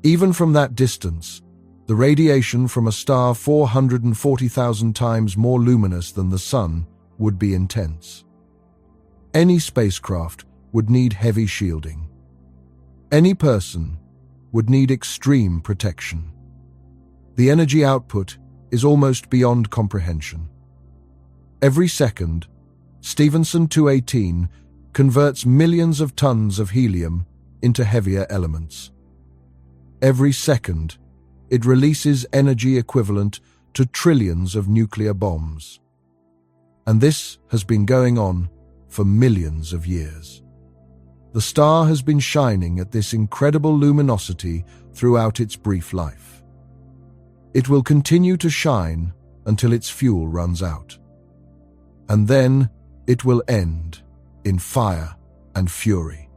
Even from that distance, the radiation from a star 440,000 times more luminous than the Sun would be intense. Any spacecraft would need heavy shielding. Any person would need extreme protection. The energy output is almost beyond comprehension. Every second, Stephenson 218 converts millions of tons of helium into heavier elements. Every second, it releases energy equivalent to trillions of nuclear bombs. And this has been going on for millions of years. The star has been shining at this incredible luminosity throughout its brief life. It will continue to shine until its fuel runs out. And then it will end in fire and fury.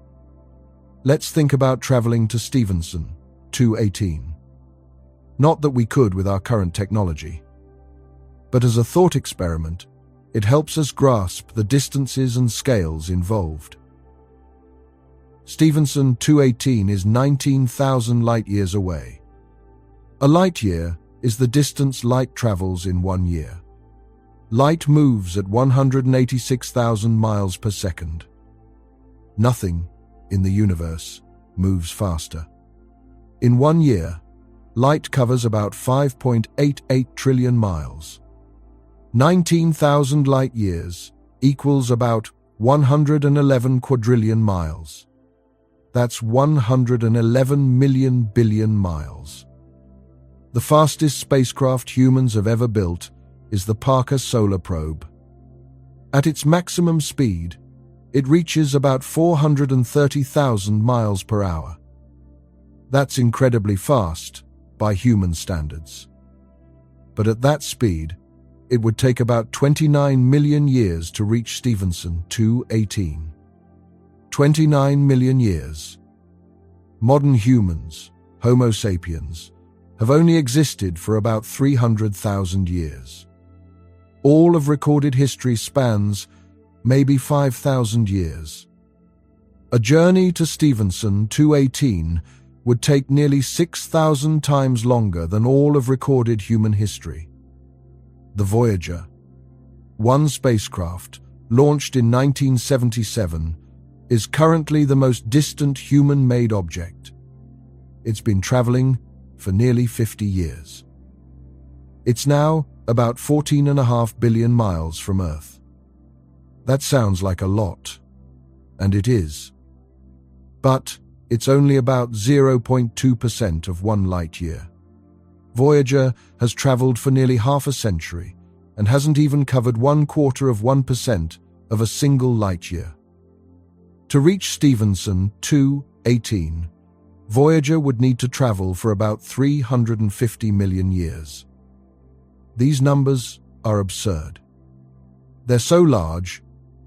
Let's think about traveling to Stephenson 218. Not that we could with our current technology, but as a thought experiment, it helps us grasp the distances and scales involved. Stephenson 218 is 19,000 light-years away. A light-year is the distance light travels in 1 year. Light moves at 186,000 miles per second. Nothing in the universe moves faster. In 1 year, light covers about 5.88 trillion miles. 19,000 light years equals about 111 quadrillion miles. That's 111 million billion miles. The fastest spacecraft humans have ever built is the Parker Solar Probe. At its maximum speed, it reaches about 430,000 miles per hour. That's incredibly fast by human standards. But at that speed, it would take about 29 million years to reach Stephenson 218. 29 million years. Modern humans, Homo sapiens, have only existed for about 300,000 years. All of recorded history spans maybe 5,000 years. A journey to Stephenson 218 would take nearly 6,000 times longer than all of recorded human history. The Voyager, one spacecraft launched in 1977, is currently the most distant human-made object. It's been traveling for nearly 50 years. It's now about 14.5 billion miles from Earth. That sounds like a lot, and it is. But it's only about 0.2% of 1 light year. Voyager has traveled for nearly half a century and hasn't even covered 1/4% of a single light year. To reach Stephenson 218, Voyager would need to travel for about 350 million years. These numbers are absurd. They're so large,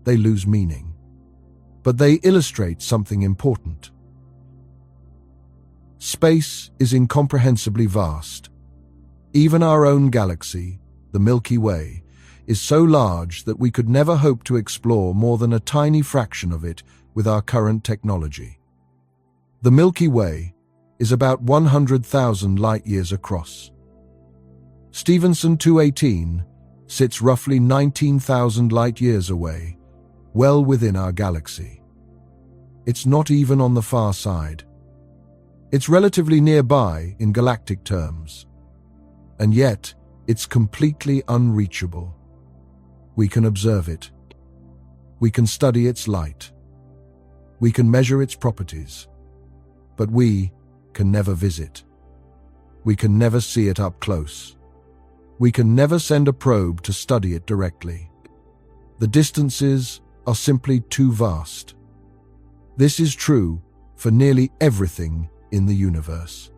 they lose meaning. But they illustrate something important. Space is incomprehensibly vast. Even our own galaxy, the Milky Way, is so large that we could never hope to explore more than a tiny fraction of it with our current technology. The Milky Way is about 100,000 light-years across. Stephenson 218 sits roughly 19,000 light-years away, well within our galaxy. It's not even on the far side. It's relatively nearby in galactic terms, and yet it's completely unreachable. We can observe it. We can study its light. We can measure its properties, but we can never visit. We can never see it up close. We can never send a probe to study it directly. The distances are simply too vast. This is true for nearly everything in the universe.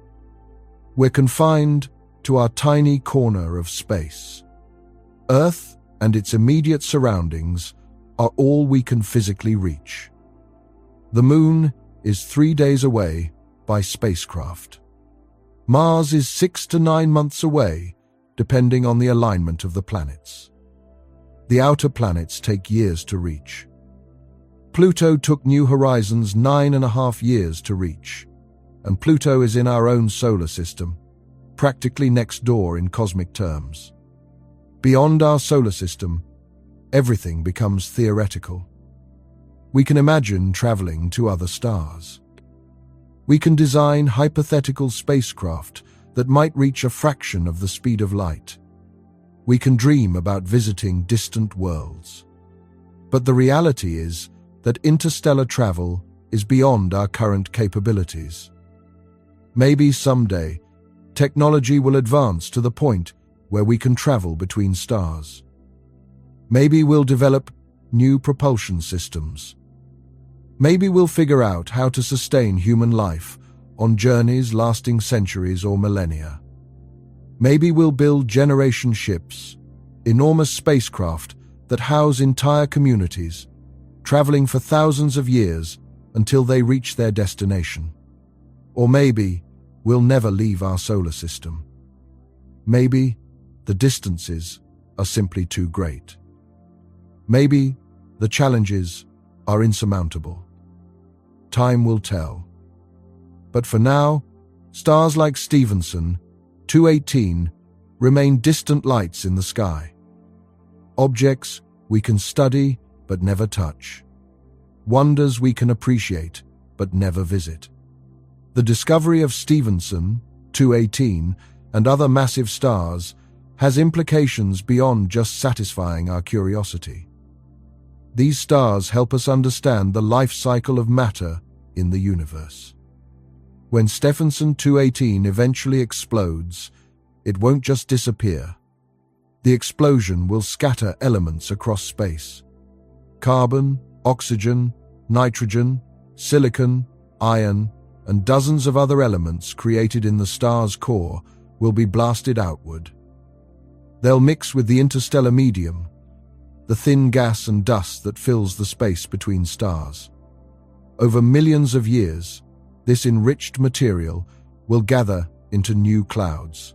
We're confined to our tiny corner of space. Earth and its immediate surroundings are all we can physically reach. The Moon is 3 days away by spacecraft. Mars is 6 to 9 months away, depending on the alignment of the planets. The outer planets take years to reach. Pluto took New Horizons 9.5 years to reach, and Pluto is in our own solar system, practically next door in cosmic terms. Beyond our solar system, everything becomes theoretical. We can imagine traveling to other stars. We can design hypothetical spacecraft that might reach a fraction of the speed of light. We can dream about visiting distant worlds. But the reality is that interstellar travel is beyond our current capabilities. Maybe someday, technology will advance to the point where we can travel between stars. Maybe we'll develop new propulsion systems. Maybe we'll figure out how to sustain human life on journeys lasting centuries or millennia. Maybe we'll build generation ships, enormous spacecraft that house entire communities, traveling for thousands of years until they reach their destination. Or maybe we'll never leave our solar system. Maybe the distances are simply too great. Maybe the challenges are insurmountable. Time will tell. But for now, stars like Stephenson 218 remain distant lights in the sky. Objects we can study but never touch. wonders we can appreciate but never visit. The discovery of Stephenson 218 and other massive stars has implications beyond just satisfying our curiosity. These stars help us understand the life cycle of matter in the universe. When Stephenson 218 eventually explodes, it won't just disappear. The explosion will scatter elements across space. Carbon, oxygen, nitrogen, silicon, iron, and dozens of other elements created in the star's core will be blasted outward. They'll mix with the interstellar medium, the thin gas and dust that fills the space between stars. Over millions of years, this enriched material will gather into new clouds.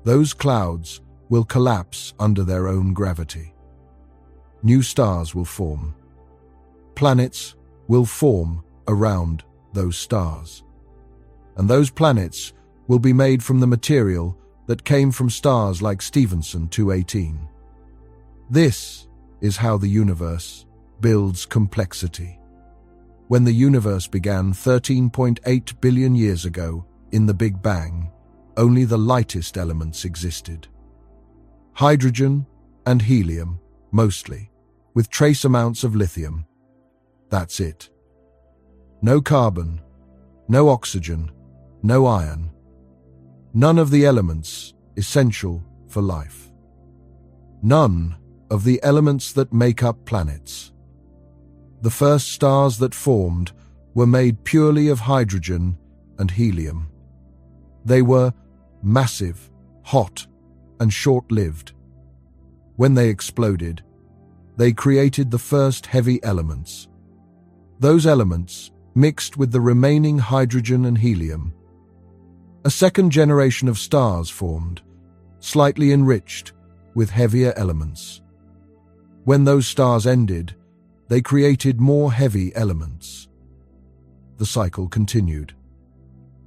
Those clouds will collapse under their own gravity. New stars will form. Planets will form around those stars. And those planets will be made from the material that came from stars like Stephenson 218. This is how the universe builds complexity. When the universe began 13.8 billion years ago, in the Big Bang, only the lightest elements existed. Hydrogen and helium, mostly, with trace amounts of lithium. That's it. No carbon, no oxygen, no iron. None of the elements essential for life. None of the elements that make up planets. The first stars that formed were made purely of hydrogen and helium. They were massive, hot, and short-lived. When they exploded, they created the first heavy elements. Those elements mixed with the remaining hydrogen and helium. A second generation of stars formed, slightly enriched with heavier elements. When those stars ended, they created more heavy elements. The cycle continued.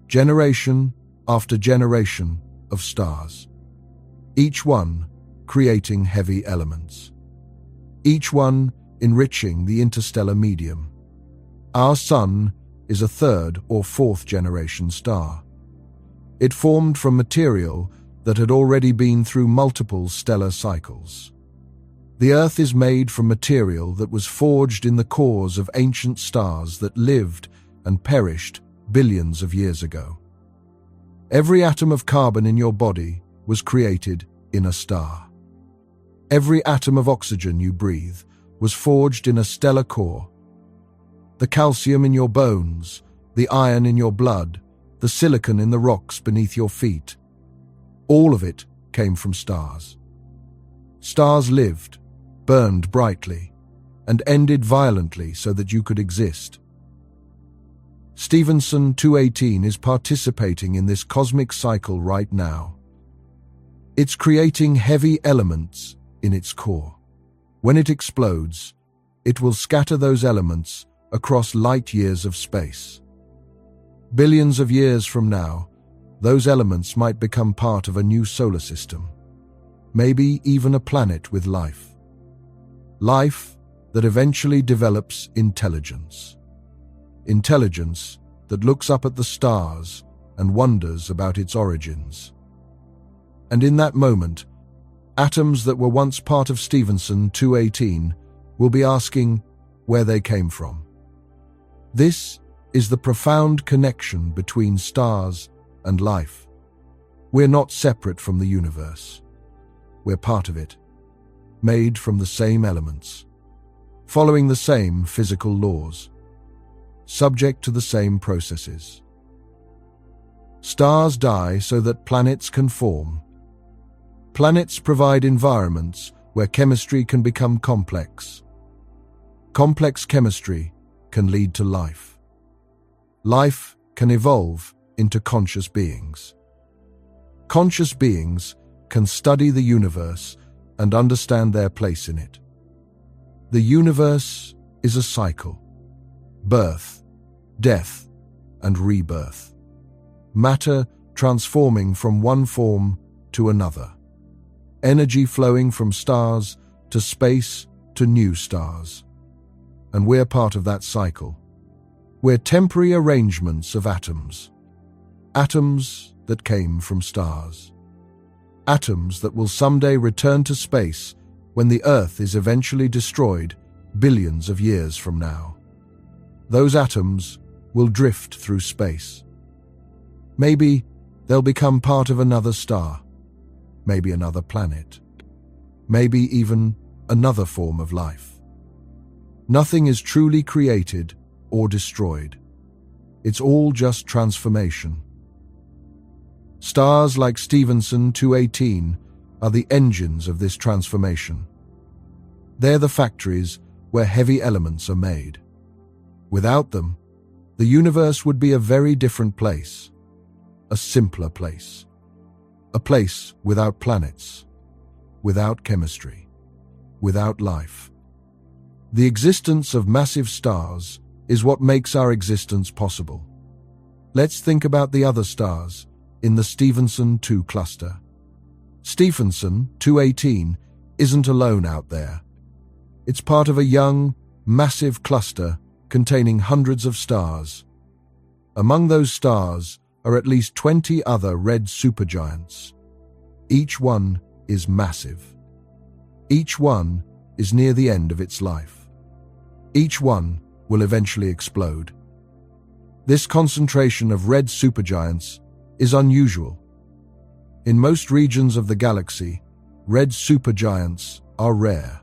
Generation after generation of stars. Each one creating heavy elements. Each one enriching the interstellar medium. Our Sun is a third or fourth generation star. It formed from material that had already been through multiple stellar cycles. The Earth is made from material that was forged in the cores of ancient stars that lived and perished billions of years ago. Every atom of carbon in your body was created in a star. Every atom of oxygen you breathe was forged in a stellar core. The calcium in your bones, the iron in your blood, the silicon in the rocks beneath your feet, all of it came from stars. Stars lived, burned brightly, and ended violently so that you could exist. Stephenson 218 is participating in this cosmic cycle right now. It's creating heavy elements in its core. When it explodes, it will scatter those elements across light years of space. Billions of years from now, those elements might become part of a new solar system, maybe even a planet with life. Life that eventually develops intelligence. Intelligence that looks up at the stars and wonders about its origins. And in that moment, atoms that were once part of Stephenson 218 will be asking where they came from. This is the profound connection between stars and life. We're not separate from the universe. We're part of it, made from the same elements, following the same physical laws, subject to the same processes. Stars die so that planets can form. Planets provide environments where chemistry can become complex. Complex chemistry can lead to life. Life can evolve into conscious beings. Conscious beings can study the universe and understand their place in it. The universe is a cycle. Birth, death, and rebirth. Matter transforming from one form to another. Energy flowing from stars to space to new stars. and we're part of that cycle. We're temporary arrangements of atoms. Atoms that came from stars. Atoms that will someday return to space when the Earth is eventually destroyed billions of years from now. Those atoms will drift through space. Maybe they'll become part of another star, maybe another planet, maybe even another form of life. Nothing is truly created or destroyed. It's all just transformation. Stars like Stephenson 218 are the engines of this transformation. They're the factories where heavy elements are made. Without them, the universe would be a very different place, a simpler place, a place without planets, without chemistry, without life. The existence of massive stars is what makes our existence possible. Let's think about the other stars in the Stephenson 2 cluster. Stephenson 218 isn't alone out there. It's part of a young, massive cluster containing hundreds of stars. Among those stars are at least 20 other red supergiants. Each one is massive. Each one is near the end of its life. Each one will eventually explode. This concentration of red supergiants is unusual. In most regions of the galaxy, red supergiants are rare.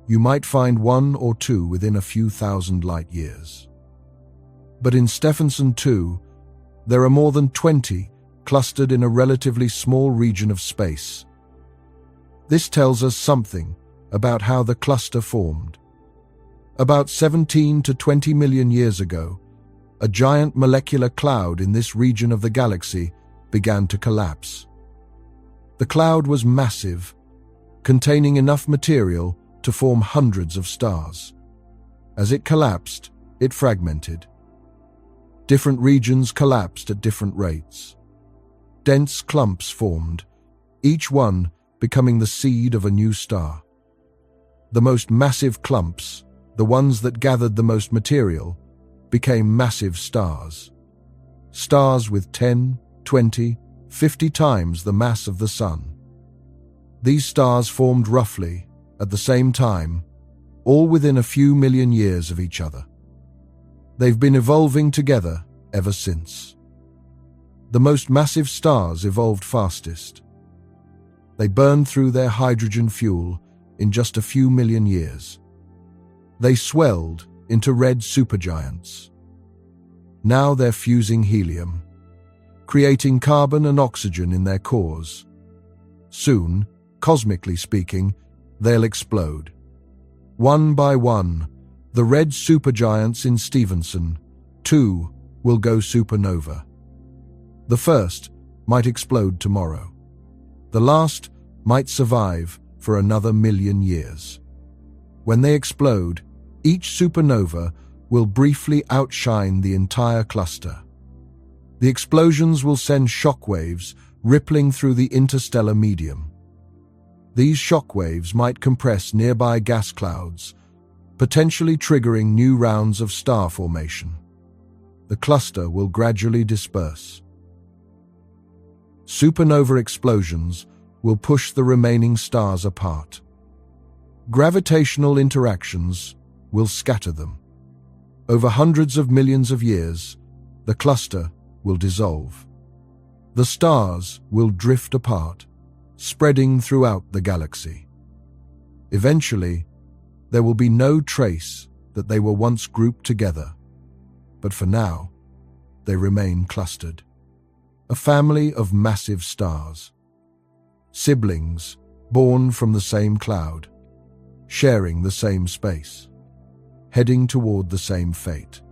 You might find one or two within a few thousand light years. But in Stephenson 2, there are more than 20 clustered in a relatively small region of space. This tells us something about how the cluster formed. About 17 to 20 million years ago, a giant molecular cloud in this region of the galaxy began to collapse. The cloud was massive, containing enough material to form hundreds of stars. As it collapsed, it fragmented. Different regions collapsed at different rates. Dense clumps formed, each one becoming the seed of a new star. The most massive clumps, the ones that gathered the most material, became massive stars. Stars with 10, 20, 50 times the mass of the Sun. These stars formed roughly at the same time, all within a few million years of each other. They've been evolving together ever since. The most massive stars evolved fastest. They burned through their hydrogen fuel in just a few million years. They swelled into red supergiants. Now they're fusing helium, creating carbon and oxygen in their cores. Soon, cosmically speaking, they'll explode. One by one, the red supergiants in Stephenson 2 will go supernova. The first might explode tomorrow. The last might survive for another million years. When they explode, each supernova will briefly outshine the entire cluster. The explosions will send shockwaves rippling through the interstellar medium. These shockwaves might compress nearby gas clouds, potentially triggering new rounds of star formation. The cluster will gradually disperse. Supernova explosions will push the remaining stars apart. Gravitational interactions will scatter them. Over hundreds of millions of years, the cluster will dissolve. The stars will drift apart, spreading throughout the galaxy. Eventually, there will be no trace that they were once grouped together, but for now, they remain clustered. A family of massive stars. Siblings born from the same cloud, sharing the same space, heading toward the same fate.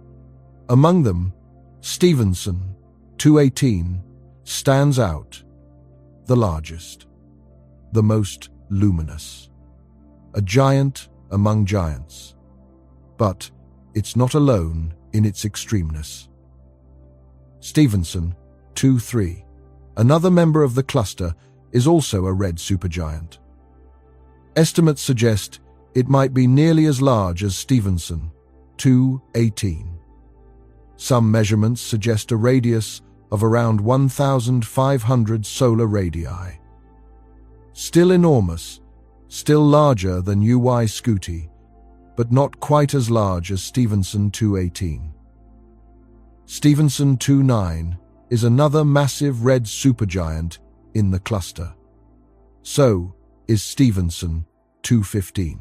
Among them, Stephenson 218 stands out, the largest, the most luminous, a giant among giants. But it's not alone in its extremeness. Stephenson 2-3, another member of the cluster, is also a red supergiant. Estimates suggest it might be nearly as large as Stephenson 218. Some measurements suggest a radius of around 1,500 solar radii. Still enormous, still larger than UY Scuti, but not quite as large as Stephenson 218. Stephenson 29 is another massive red supergiant in the cluster. So is Stephenson 215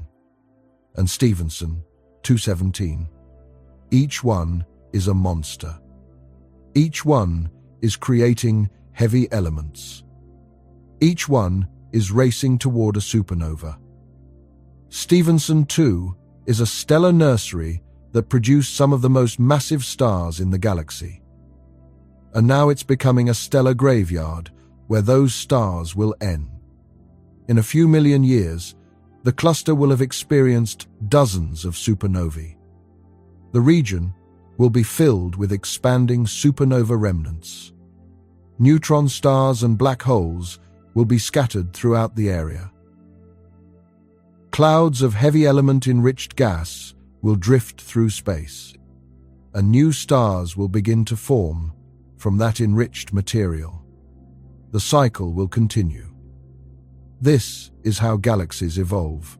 and Stephenson 217. Each one is a monster. Each one is creating heavy elements. Each one is racing toward a supernova. Stephenson 2 is a stellar nursery that produced some of the most massive stars in the galaxy. And now it's becoming a stellar graveyard where those stars will end. In a few million years, the cluster will have experienced dozens of supernovae. The region will be filled with expanding supernova remnants. Neutron stars and black holes will be scattered throughout the area. Clouds of heavy element-enriched gas will drift through space, and new stars will begin to form from that enriched material. The cycle will continue. This is how galaxies evolve.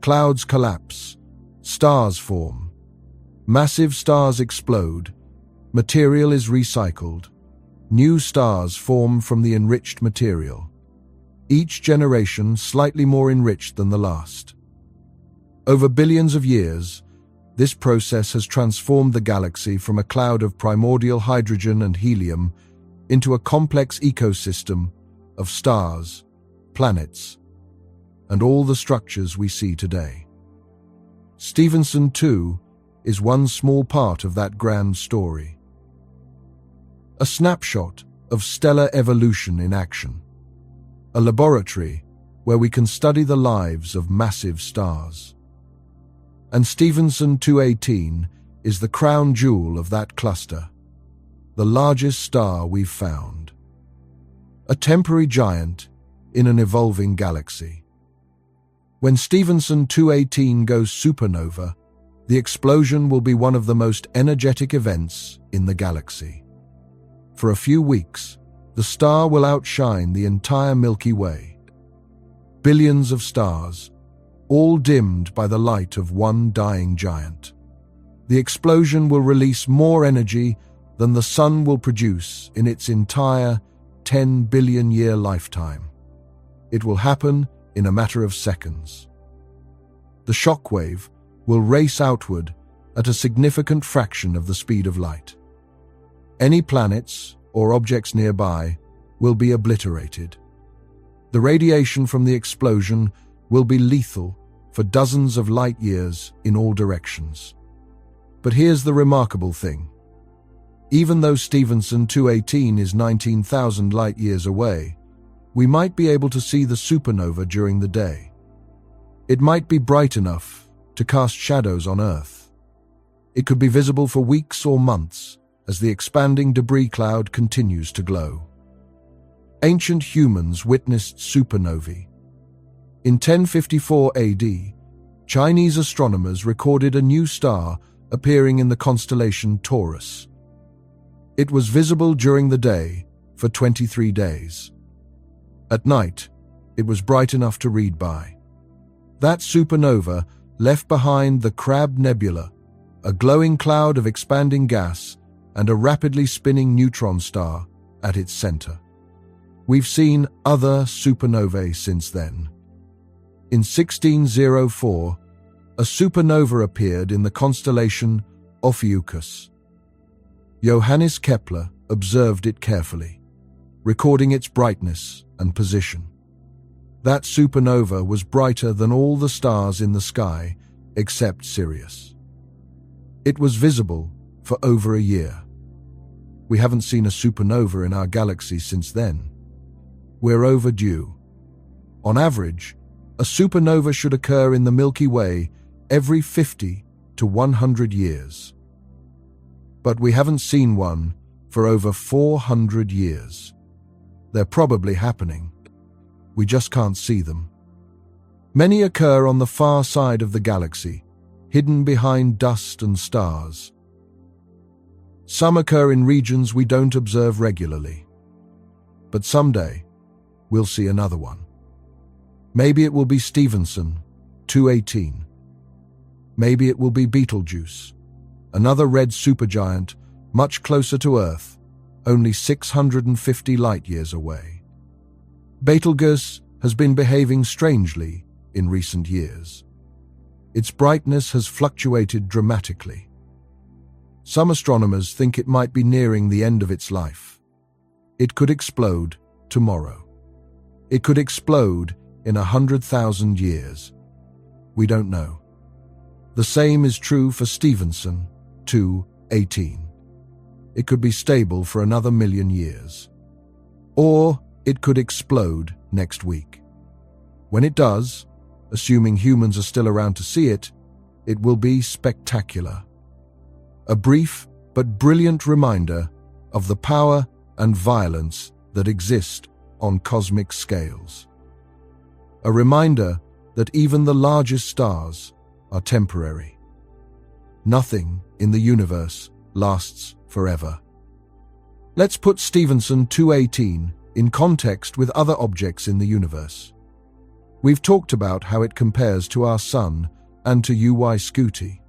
Clouds collapse, stars form, massive stars explode, material is recycled, new stars form from the enriched material, each generation slightly more enriched than the last. Over billions of years, this process has transformed the galaxy from a cloud of primordial hydrogen and helium into a complex ecosystem of stars, planets, and all the structures we see today. Stephenson 2 is one small part of that grand story. A snapshot of stellar evolution in action. A laboratory where we can study the lives of massive stars. And Stephenson 218 is the crown jewel of that cluster, the largest star we've found. A temporary giant in an evolving galaxy. When Stephenson 218 goes supernova, the explosion will be one of the most energetic events in the galaxy. For a few weeks, the star will outshine the entire Milky Way. Billions of stars, all dimmed by the light of one dying giant. The explosion will release more energy than the sun will produce in its entire 10 billion year lifetime. It will happen in a matter of seconds. The shockwave will race outward at a significant fraction of the speed of light. Any planets or objects nearby will be obliterated. The radiation from the explosion will be lethal for dozens of light years in all directions. But here's the remarkable thing. Even though Stephenson 218 is 19,000 light years away, we might be able to see the supernova during the day. It might be bright enough to cast shadows on Earth. It could be visible for weeks or months as the expanding debris cloud continues to glow. Ancient humans witnessed supernovae. In 1054 AD, Chinese astronomers recorded a new star appearing in the constellation Taurus. It was visible during the day for 23 days. At night, it was bright enough to read by. That supernova left behind the Crab Nebula, a glowing cloud of expanding gas and a rapidly spinning neutron star at its center. We've seen other supernovae since then. In 1604, a supernova appeared in the constellation Ophiuchus. Johannes Kepler observed it carefully, recording its brightness and position. That supernova was brighter than all the stars in the sky except Sirius. It was visible for over a year. We haven't seen a supernova in our galaxy since then. We're overdue. On average, a supernova should occur in the Milky Way every 50 to 100 years. But we haven't seen one for over 400 years. They're probably happening. We just can't see them. Many occur on the far side of the galaxy, hidden behind dust and stars. Some occur in regions we don't observe regularly. But someday, we'll see another one. Maybe it will be Stephenson, 218. Maybe it will be Betelgeuse, another red supergiant much closer to Earth, only 650 light-years away. Betelgeuse has been behaving strangely in recent years. Its brightness has fluctuated dramatically. Some astronomers think it might be nearing the end of its life. It could explode tomorrow. It could explode in 100,000 years. We don't know. The same is true for Stephenson, 218. It could be stable for another 1,000,000 years. Or it could explode next week. When it does, assuming humans are still around to see it, it will be spectacular. A brief but brilliant reminder of the power and violence that exist on cosmic scales. A reminder that even the largest stars are temporary. Nothing in the universe lasts forever. Let's put Stephenson 218 in context with other objects in the universe. We've talked about how it compares to our Sun and to UY Scuti.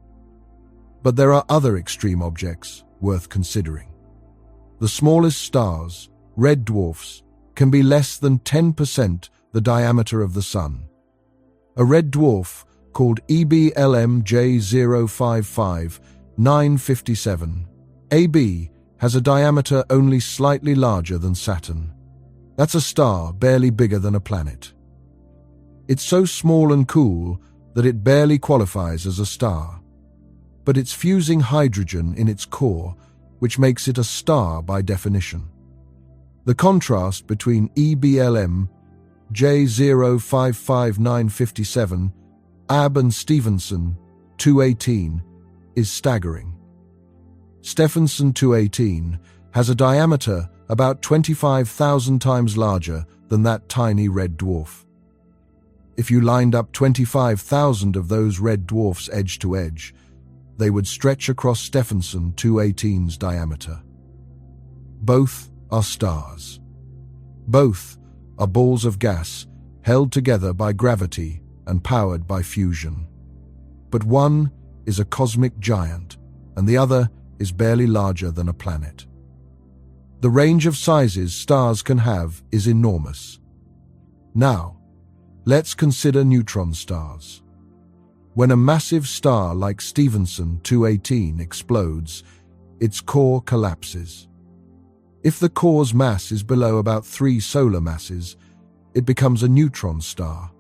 But there are other extreme objects worth considering. The smallest stars, red dwarfs, can be less than 10% the diameter of the Sun. A red dwarf called EBLM J055 957 AB has a diameter only slightly larger than Saturn. That's a star barely bigger than a planet. It's so small and cool that it barely qualifies as a star. But it's fusing hydrogen in its core, which makes it a star by definition. The contrast between EBLM J055957 AB and Stephenson 218 is staggering. Stephenson 218 has a diameter about 25,000 times larger than that tiny red dwarf. If you lined up 25,000 of those red dwarfs edge to edge, they would stretch across Stephenson 218's diameter. Both are stars. Both are balls of gas held together by gravity and powered by fusion. But one is a cosmic giant, and the other is barely larger than a planet. The range of sizes stars can have is enormous. Now, let's consider neutron stars. When a massive star like Stephenson 218 explodes, its core collapses. If the core's mass is below about 3 solar masses, it becomes a neutron star.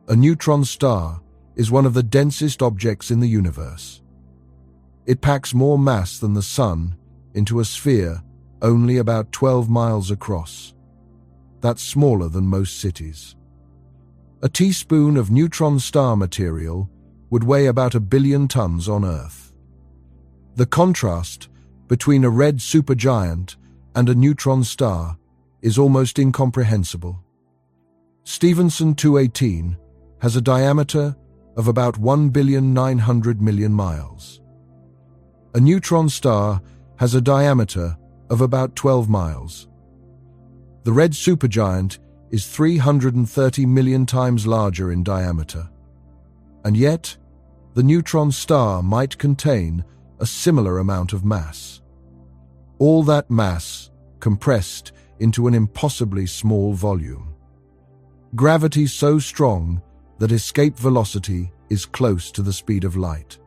A neutron star is one of the densest objects in the universe. It packs more mass than the Sun into a sphere only about 12 miles across. That's smaller than most cities. A teaspoon of neutron star material would weigh about 1 billion tons on Earth. The contrast between a red supergiant and a neutron star is almost incomprehensible. Stephenson 218 has a diameter of about 1,900,000,000 miles. A neutron star has a diameter of about 12 miles. The red supergiant is 330 million times larger in diameter. And yet, the neutron star might contain a similar amount of mass. All that mass compressed into an impossibly small volume. Gravity so strong that escape velocity is close to the speed of light.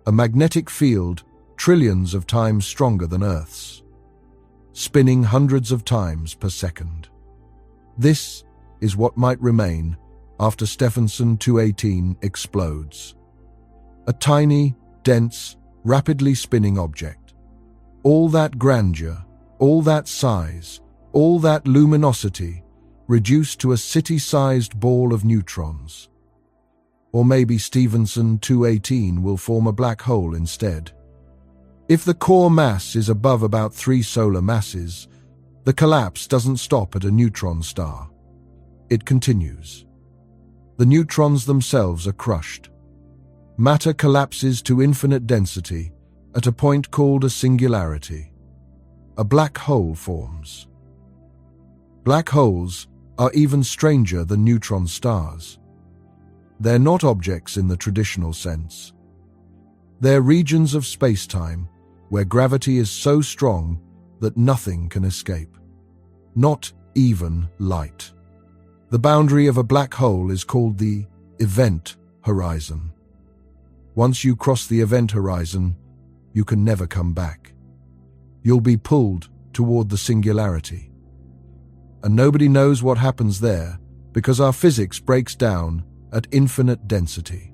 A magnetic field trillions of times stronger than Earth's, spinning hundreds of times per second. This is what might remain after Stephenson 218 explodes. A tiny, dense, rapidly spinning object. All that grandeur, all that size, all that luminosity reduced to a city-sized ball of neutrons. Or maybe Stephenson 218 will form a black hole instead. If the core mass is above about 3 solar masses, the collapse doesn't stop at a neutron star. It continues. the neutrons themselves are crushed. Matter collapses to infinite density at a point called a singularity. A black hole forms. Black holes are even stranger than neutron stars. They're not objects in the traditional sense. They're regions of space-time where gravity is so strong that nothing can escape. Not even light. The boundary of a black hole is called the event horizon. Once you cross the event horizon, you can never come back. You'll be pulled toward the singularity. And nobody knows what happens there because our physics breaks down at infinite density.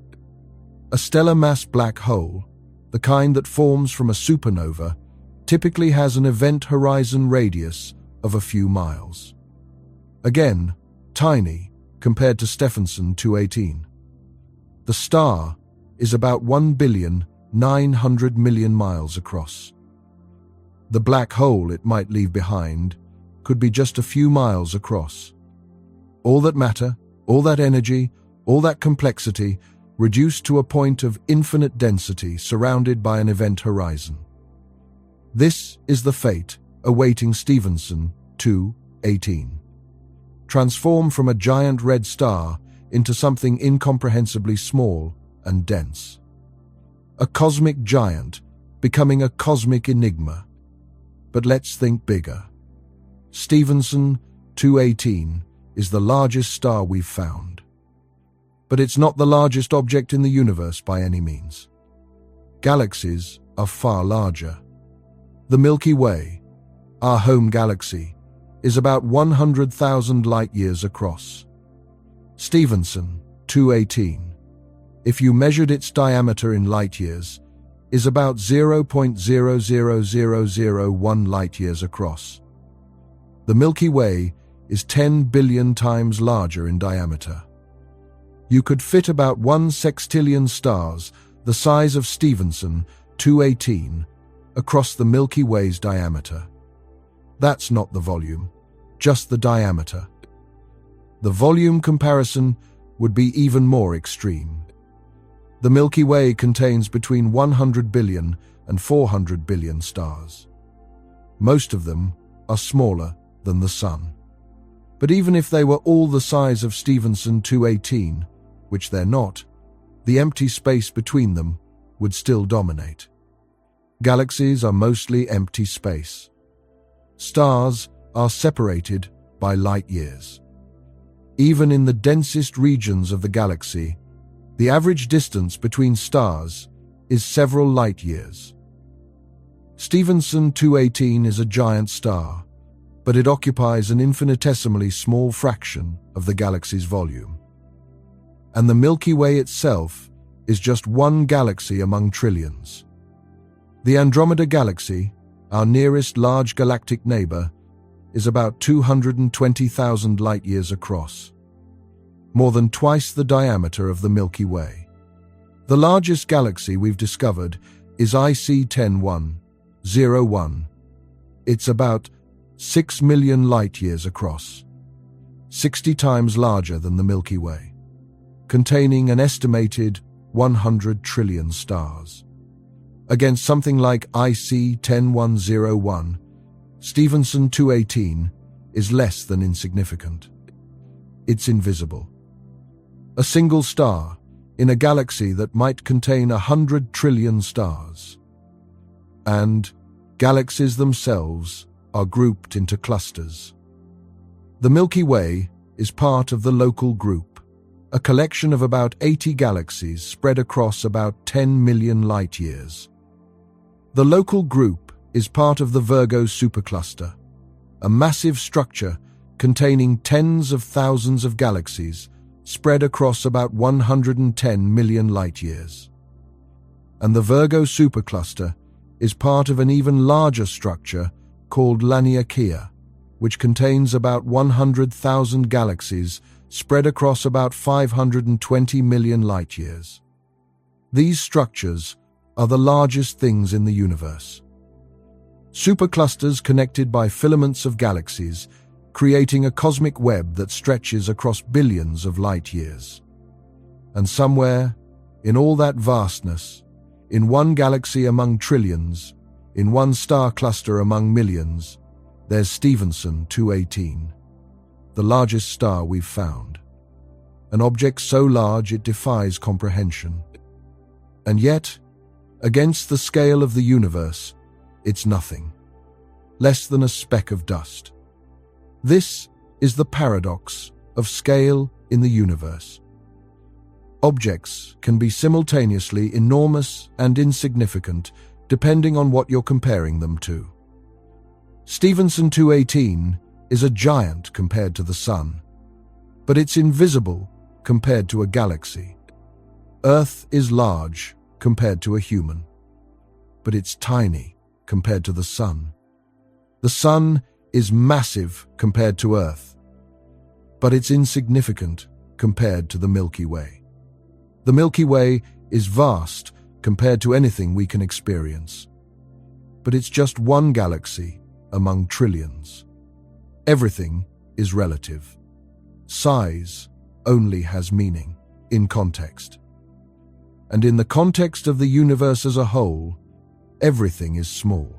A stellar mass black hole, the kind that forms from a supernova, typically has an event horizon radius of a few miles. Again, tiny compared to Stephenson 218. The star is about 1,900,000,000 miles across. The black hole it might leave behind could be just a few miles across. All that matter, all that energy, all that complexity reduced to a point of infinite density surrounded by an event horizon. This is the fate awaiting Stephenson 218. Transform from a giant red star into something incomprehensibly small and dense. A cosmic giant becoming a cosmic enigma. But let's think bigger. Stephenson 218 is the largest star we've found. But it's not the largest object in the universe by any means. Galaxies are far larger. The Milky Way, our home galaxy, is about 100,000 light-years across. Stephenson 218, if you measured its diameter in light-years, is about 0.00001 light-years across. The Milky Way is 10 billion times larger in diameter. You could fit about 1 sextillion stars the size of Stephenson 218 across the Milky Way's diameter. That's not the volume, just the diameter. The volume comparison would be even more extreme. The Milky Way contains between 100 billion and 400 billion stars. Most of them are smaller than the Sun. But even if they were all the size of Stephenson 218, which they're not, the empty space between them would still dominate. Galaxies are mostly empty space. Stars are separated by light years. Even in the densest regions of the galaxy, the average distance between stars is several light years. Stephenson 218 is a giant star, but it occupies an infinitesimally small fraction of the galaxy's volume. And the Milky Way itself is just one galaxy among trillions. The Andromeda Galaxy, our nearest large galactic neighbor, is about 220,000 light-years across, more than twice the diameter of the Milky Way. The largest galaxy we've discovered is IC 10101. It's about 6 million light-years across, 60 times larger than the Milky Way, containing an estimated 100 trillion stars. Against something like IC 10101, Stephenson 218 is less than insignificant. It's invisible. A single star in a galaxy that might contain 100 trillion stars. And galaxies themselves are grouped into clusters. The Milky Way is part of the local group, a collection of about 80 galaxies spread across about 10 million light-years. The local group is part of the Virgo supercluster, a massive structure containing tens of thousands of galaxies spread across about 110 million light-years. And the Virgo supercluster is part of an even larger structure called Laniakea, which contains about 100,000 galaxies spread across about 520 million light-years. These structures are the largest things in the universe. Superclusters connected by filaments of galaxies, creating a cosmic web that stretches across billions of light-years. And somewhere, in all that vastness, in one galaxy among trillions, in one star cluster among millions, there's Stephenson 218, the largest star we've found. An object so large it defies comprehension. And yet, against the scale of the universe, it's nothing, less than a speck of dust. This is the paradox of scale in the universe. Objects can be simultaneously enormous and insignificant depending on what you're comparing them to. Stephenson 218 is a giant compared to the Sun, but it's invisible compared to a galaxy. Earth is large compared to a human, but it's tiny compared to the Sun. The Sun is massive compared to Earth, but it's insignificant compared to the Milky Way. The Milky Way is vast compared to anything we can experience, but it's just one galaxy among trillions. Everything is relative. Size only has meaning in context. And in the context of the universe as a whole, everything is small.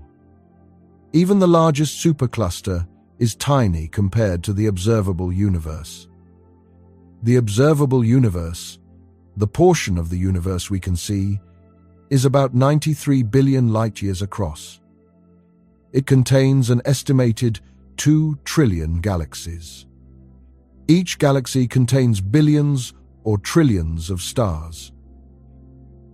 Even the largest supercluster is tiny compared to the observable universe. The observable universe, the portion of the universe we can see, is about 93 billion light-years across. It contains an estimated 2 trillion galaxies. Each galaxy contains billions or trillions of stars.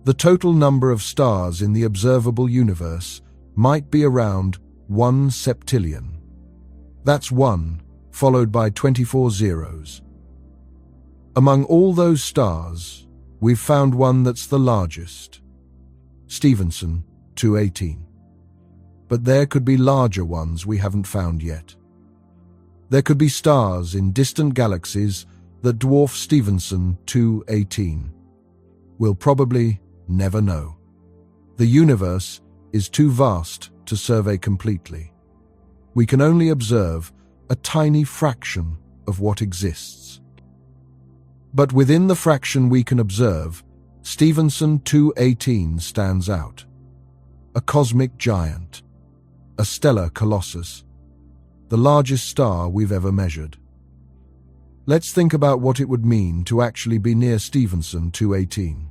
The total number of stars in the observable universe might be around 1 septillion. That's 1, followed by 24 zeros. Among all those stars, we've found one that's the largest, Stephenson 218. But there could be larger ones we haven't found yet. There could be stars in distant galaxies that dwarf Stephenson 218. We'll probably never know. The universe is too vast to survey completely. We can only observe a tiny fraction of what exists. But within the fraction we can observe, Stephenson 218 stands out. A cosmic giant, a stellar colossus, the largest star we've ever measured. Let's think about what it would mean to actually be near Stephenson 218.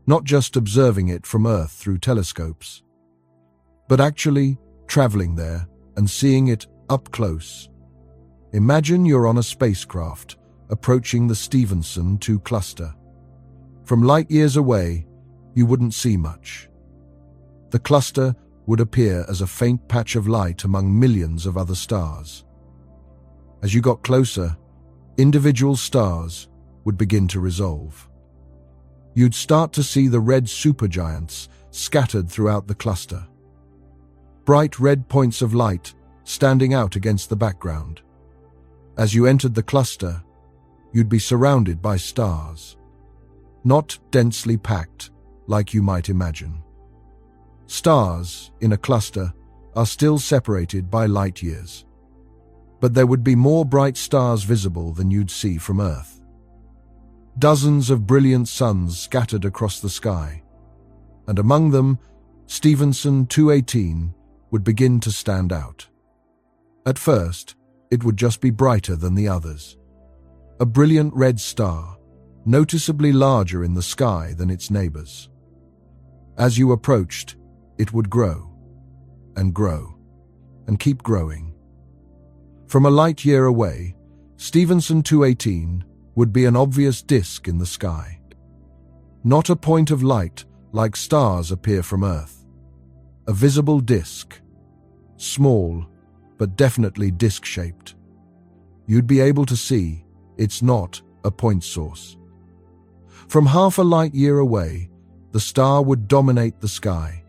Not just observing it from Earth through telescopes, but actually traveling there and seeing it up close. Imagine you're on a spacecraft approaching the Stephenson 2 cluster. From light years away, you wouldn't see much. The cluster would appear as a faint patch of light among millions of other stars. As you got closer, individual stars would begin to resolve. You'd start to see the red supergiants scattered throughout the cluster. Bright red points of light standing out against the background. As you entered the cluster, you'd be surrounded by stars, not densely packed like you might imagine. Stars in a cluster are still separated by light years, but there would be more bright stars visible than you'd see from Earth. Dozens of brilliant suns scattered across the sky, and among them, Stephenson 218 would begin to stand out. At first, it would just be brighter than the others. A brilliant red star, noticeably larger in the sky than its neighbors. As you approached, it would grow, and keep growing. From a light year away, Stephenson 218 would be an obvious disk in the sky. Not a point of light like stars appear from Earth. A visible disk, small, but definitely disc-shaped. You'd be able to see it's not a point source. From half a light year away, the star would dominate the sky.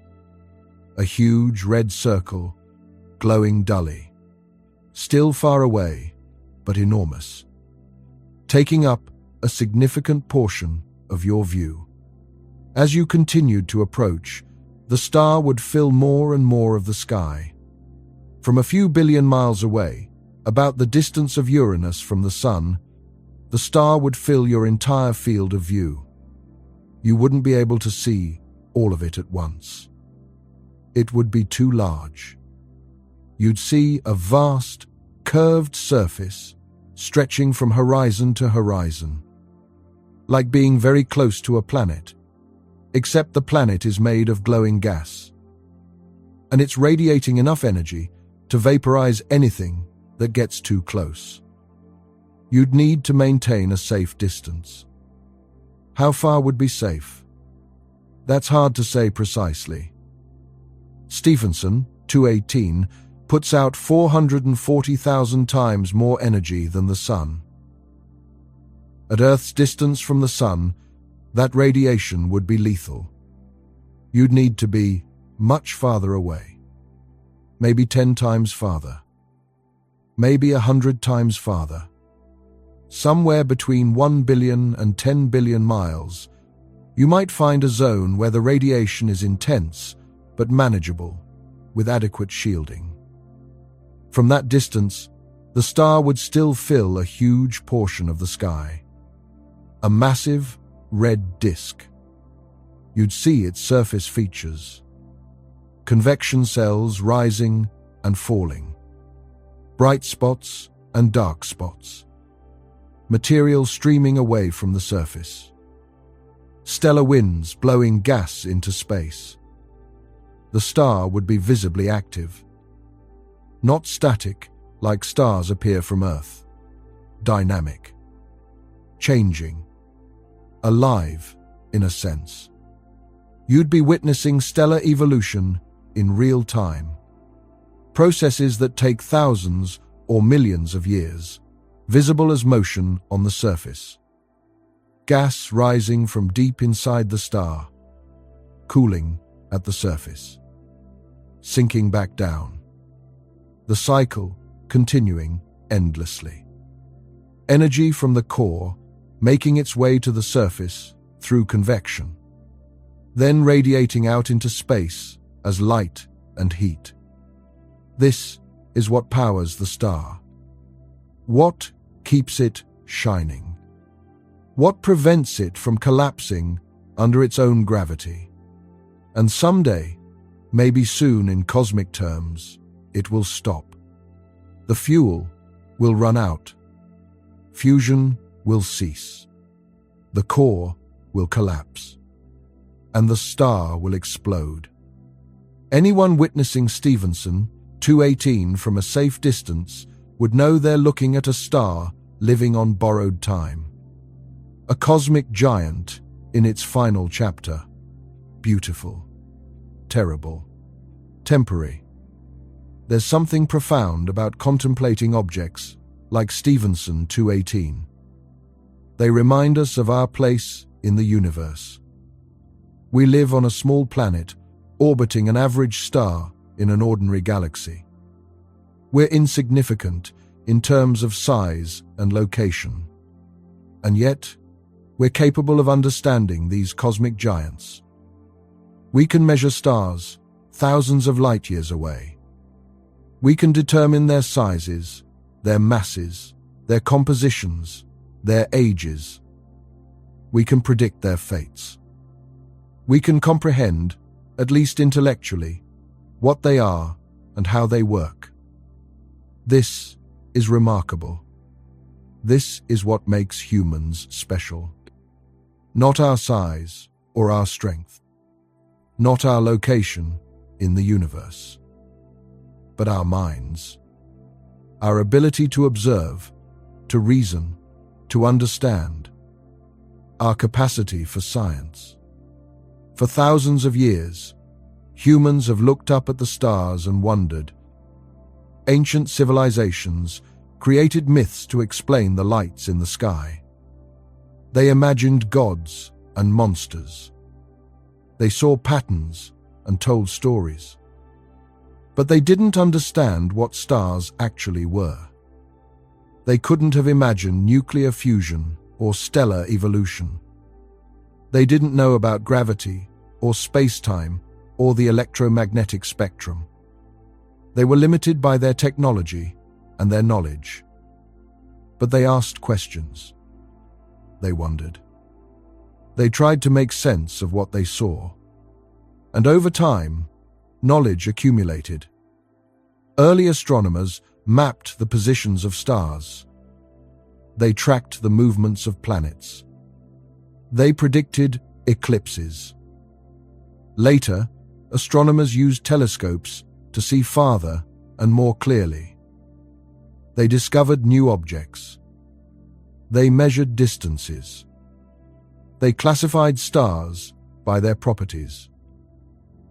A huge red circle, glowing dully. Still far away, but enormous. Taking up a significant portion of your view. As you continued to approach, the star would fill more and more of the sky. From a few billion miles away, about the distance of Uranus from the Sun, the star would fill your entire field of view. You wouldn't be able to see all of it at once. It would be too large. You'd see a vast, curved surface stretching from horizon to horizon, like being very close to a planet, except the planet is made of glowing gas, and it's radiating enough energy to vaporize anything that gets too close. You'd need to maintain a safe distance. How far would be safe? That's hard to say precisely. Stephenson, 218, puts out 440,000 times more energy than the Sun. At Earth's distance from the Sun, that radiation would be lethal. You'd need to be much farther away. Maybe 10 times farther. Maybe 100 times farther. Somewhere between 1 billion and 10 billion miles, you might find a zone where the radiation is intense but manageable, with adequate shielding. From that distance, the star would still fill a huge portion of the sky. A massive, red disk. You'd see its surface features. Convection cells rising and falling. Bright spots and dark spots. Material streaming away from the surface. Stellar winds blowing gas into space. The star would be visibly active. Not static, like stars appear from Earth. Dynamic. Changing. Alive, in a sense. You'd be witnessing stellar evolution in real time. Processes that take thousands or millions of years, visible as motion on the surface. Gas rising from deep inside the star, cooling at the surface, sinking back down. The cycle continuing endlessly. Energy from the core making its way to the surface through convection, then radiating out into space as light and heat. This is what powers the star. What keeps it shining? What prevents it from collapsing under its own gravity? And someday, maybe soon in cosmic terms, it will stop. The fuel will run out. Fusion will cease. The core will collapse. And the star will explode. Anyone witnessing Stephenson, 218, from a safe distance would know they're looking at a star living on borrowed time. A cosmic giant in its final chapter. Beautiful. Terrible. Temporary. There's something profound about contemplating objects like Stephenson 218. They remind us of our place in the universe. We live on a small planet orbiting an average star in an ordinary galaxy. We're insignificant in terms of size and location. And yet, we're capable of understanding these cosmic giants. We can measure stars thousands of light years away. We can determine their sizes, their masses, their compositions, their ages. We can predict their fates. We can comprehend, at least intellectually, what they are and how they work. This is remarkable. This is what makes humans special. Not our size or our strength. Not our location in the universe. But our minds. Our ability to observe, to reason, to understand. Our capacity for science. For thousands of years, humans have looked up at the stars and wondered. Ancient civilizations created myths to explain the lights in the sky. They imagined gods and monsters. They saw patterns and told stories. But they didn't understand what stars actually were. They couldn't have imagined nuclear fusion or stellar evolution. They didn't know about gravity or space-time or the electromagnetic spectrum. They were limited by their technology and their knowledge. But they asked questions. they wondered. They tried to make sense of what they saw. And over time, knowledge accumulated. Early astronomers mapped the positions of stars. They tracked the movements of planets. They predicted eclipses. Later, astronomers used telescopes to see farther and more clearly. They discovered new objects. They measured distances. They classified stars by their properties.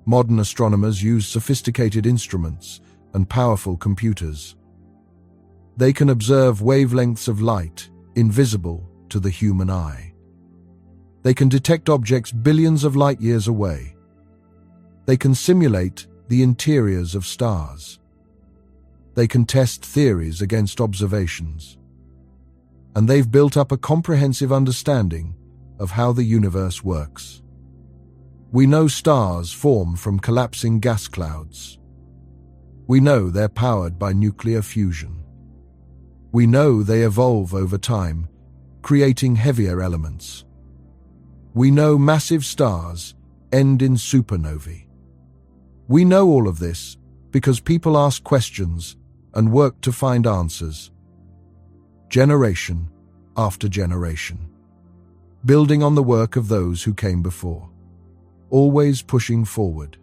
Modern astronomers use sophisticated instruments and powerful computers. They can observe wavelengths of light invisible to the human eye. They can detect objects billions of light years away. They can simulate the interiors of stars. They can test theories against observations. And they've built up a comprehensive understanding of how the universe works. We know stars form from collapsing gas clouds. We know they're powered by nuclear fusion. We know they evolve over time, creating heavier elements. We know massive stars end in supernovae. We know all of this because people ask questions and work to find answers. Generation after generation, building on the work of those who came before, always pushing forward,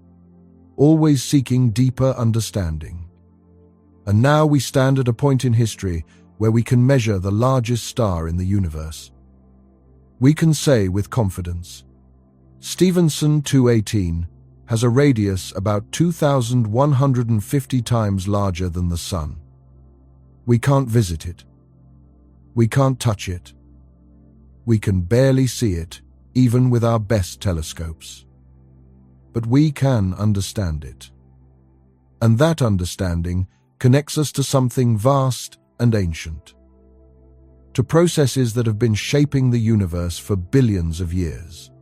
always seeking deeper understanding. And now we stand at a point in history where we can measure the largest star in the universe. We can say with confidence, Stephenson 218 has a radius about 2,150 times larger than the Sun. We can't visit it. We can't touch it. We can barely see it, even with our best telescopes. But we can understand it. And that understanding connects us to something vast and ancient, to processes that have been shaping the universe for billions of years,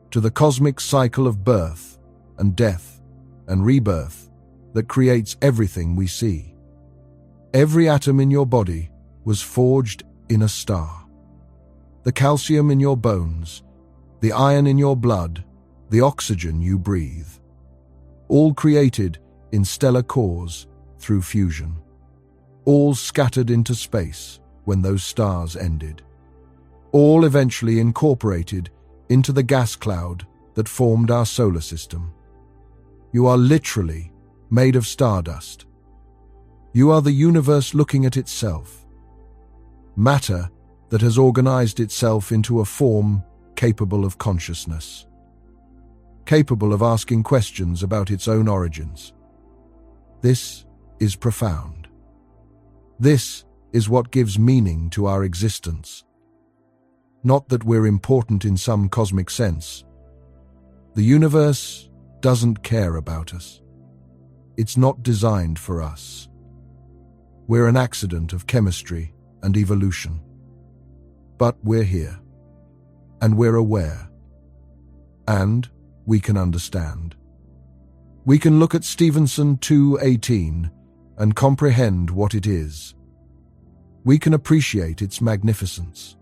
to the cosmic cycle of birth and death and rebirth that creates everything we see. Every atom in your body was forged in a star. The calcium in your bones, the iron in your blood, the oxygen you breathe, all created in stellar cores through fusion, all scattered into space when those stars ended, all eventually incorporated into the gas cloud that formed our solar system. You are literally made of stardust. You are the universe looking at itself. Matter that has organized itself into a form capable of consciousness, capable of asking questions about its own origins. This is profound. This is what gives meaning to our existence. Not that we're important in some cosmic sense. The universe doesn't care about us. It's not designed for us. We're an accident of chemistry and evolution. But we're here, and we're aware, and we can understand. We can look at Stephenson 218 and comprehend what it is. We can appreciate its magnificence.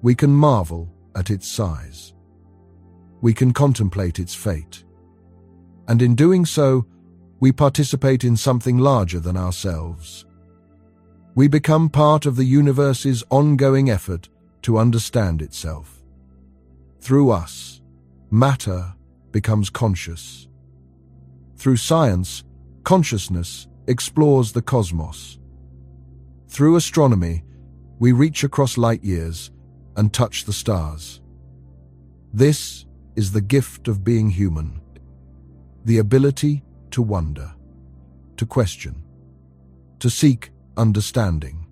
We can marvel at its size. We can contemplate its fate. And in doing so, we participate in something larger than ourselves. We become part of the universe's ongoing effort to understand itself. Through us, matter becomes conscious. Through science, consciousness explores the cosmos. Through astronomy, we reach across light years and touch the stars. This is the gift of being human, the ability to wonder, to question, to seek understanding,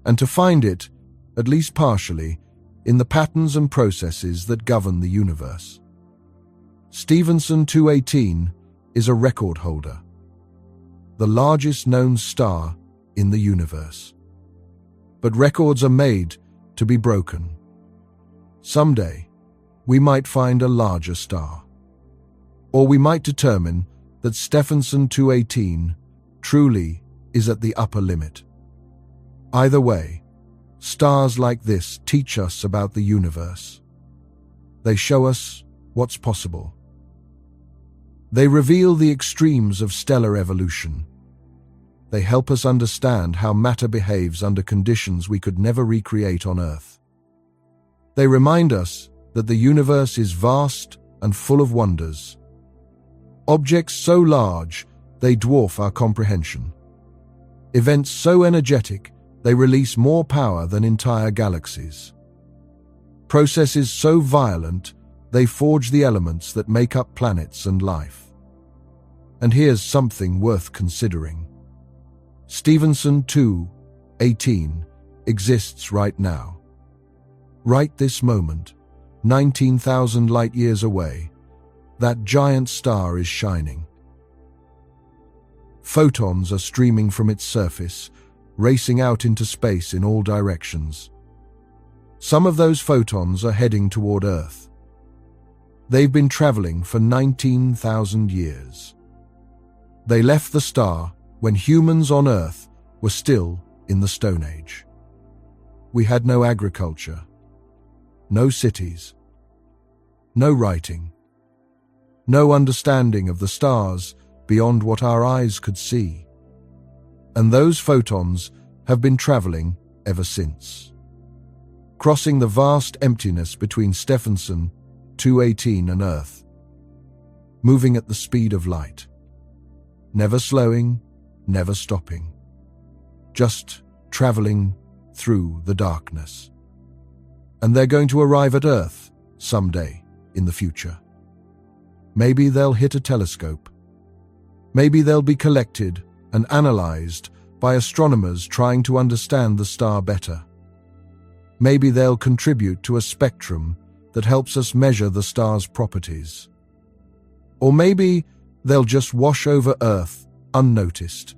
and to find it, at least partially, in the patterns and processes that govern the universe. Stephenson 218 is a record holder, the largest known star in the universe. But records are made to be broken. Someday, we might find a larger star, or we might determine that Stephenson 218 truly is at the upper limit. Either way, Stars like this teach us about the universe. They show us what's possible. They reveal the extremes of stellar evolution. They help us understand how matter behaves under conditions we could never recreate on Earth. They remind us that the universe is vast and full of wonders. Objects so large, they dwarf our comprehension. Events so energetic, they release more power than entire galaxies. Processes so violent, they forge the elements that make up planets and life. And here's something worth considering. Stephenson 2.18 exists right now. Right this moment, 19,000 light-years away, that giant star is shining. Photons are streaming from its surface, racing out into space in all directions. Some of those photons are heading toward Earth. They've been traveling for 19,000 years. They left the star when humans on Earth were still in the Stone Age. We had no agriculture, no cities, no writing, no understanding of the stars beyond what our eyes could see. And those photons have been traveling ever since, crossing the vast emptiness between Stephenson 2.18 and Earth, moving at the speed of light, never slowing, never stopping, just traveling through the darkness. And they're going to arrive at Earth someday in the future. Maybe they'll hit a telescope. Maybe they'll be collected and analyzed by astronomers trying to understand the star better. Maybe they'll contribute to a spectrum that helps us measure the star's properties. Or maybe they'll just wash over Earth unnoticed,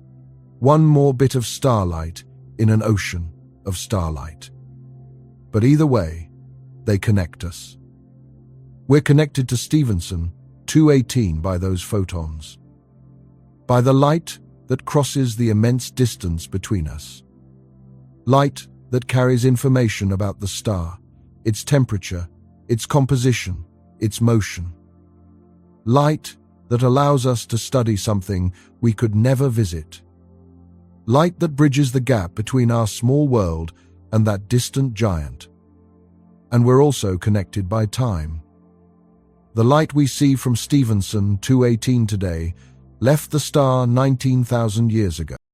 one more bit of starlight in an ocean of starlight. But either way, they connect us. We're connected to Stephenson 2.18 by those photons, by the light that crosses the immense distance between us. Light that carries information about the star, its temperature, its composition, its motion. Light that allows us to study something we could never visit. Light that bridges the gap between our small world and that distant giant. And we're also connected by time. The light we see from Stephenson 2.18 today left the star 19,000 years ago.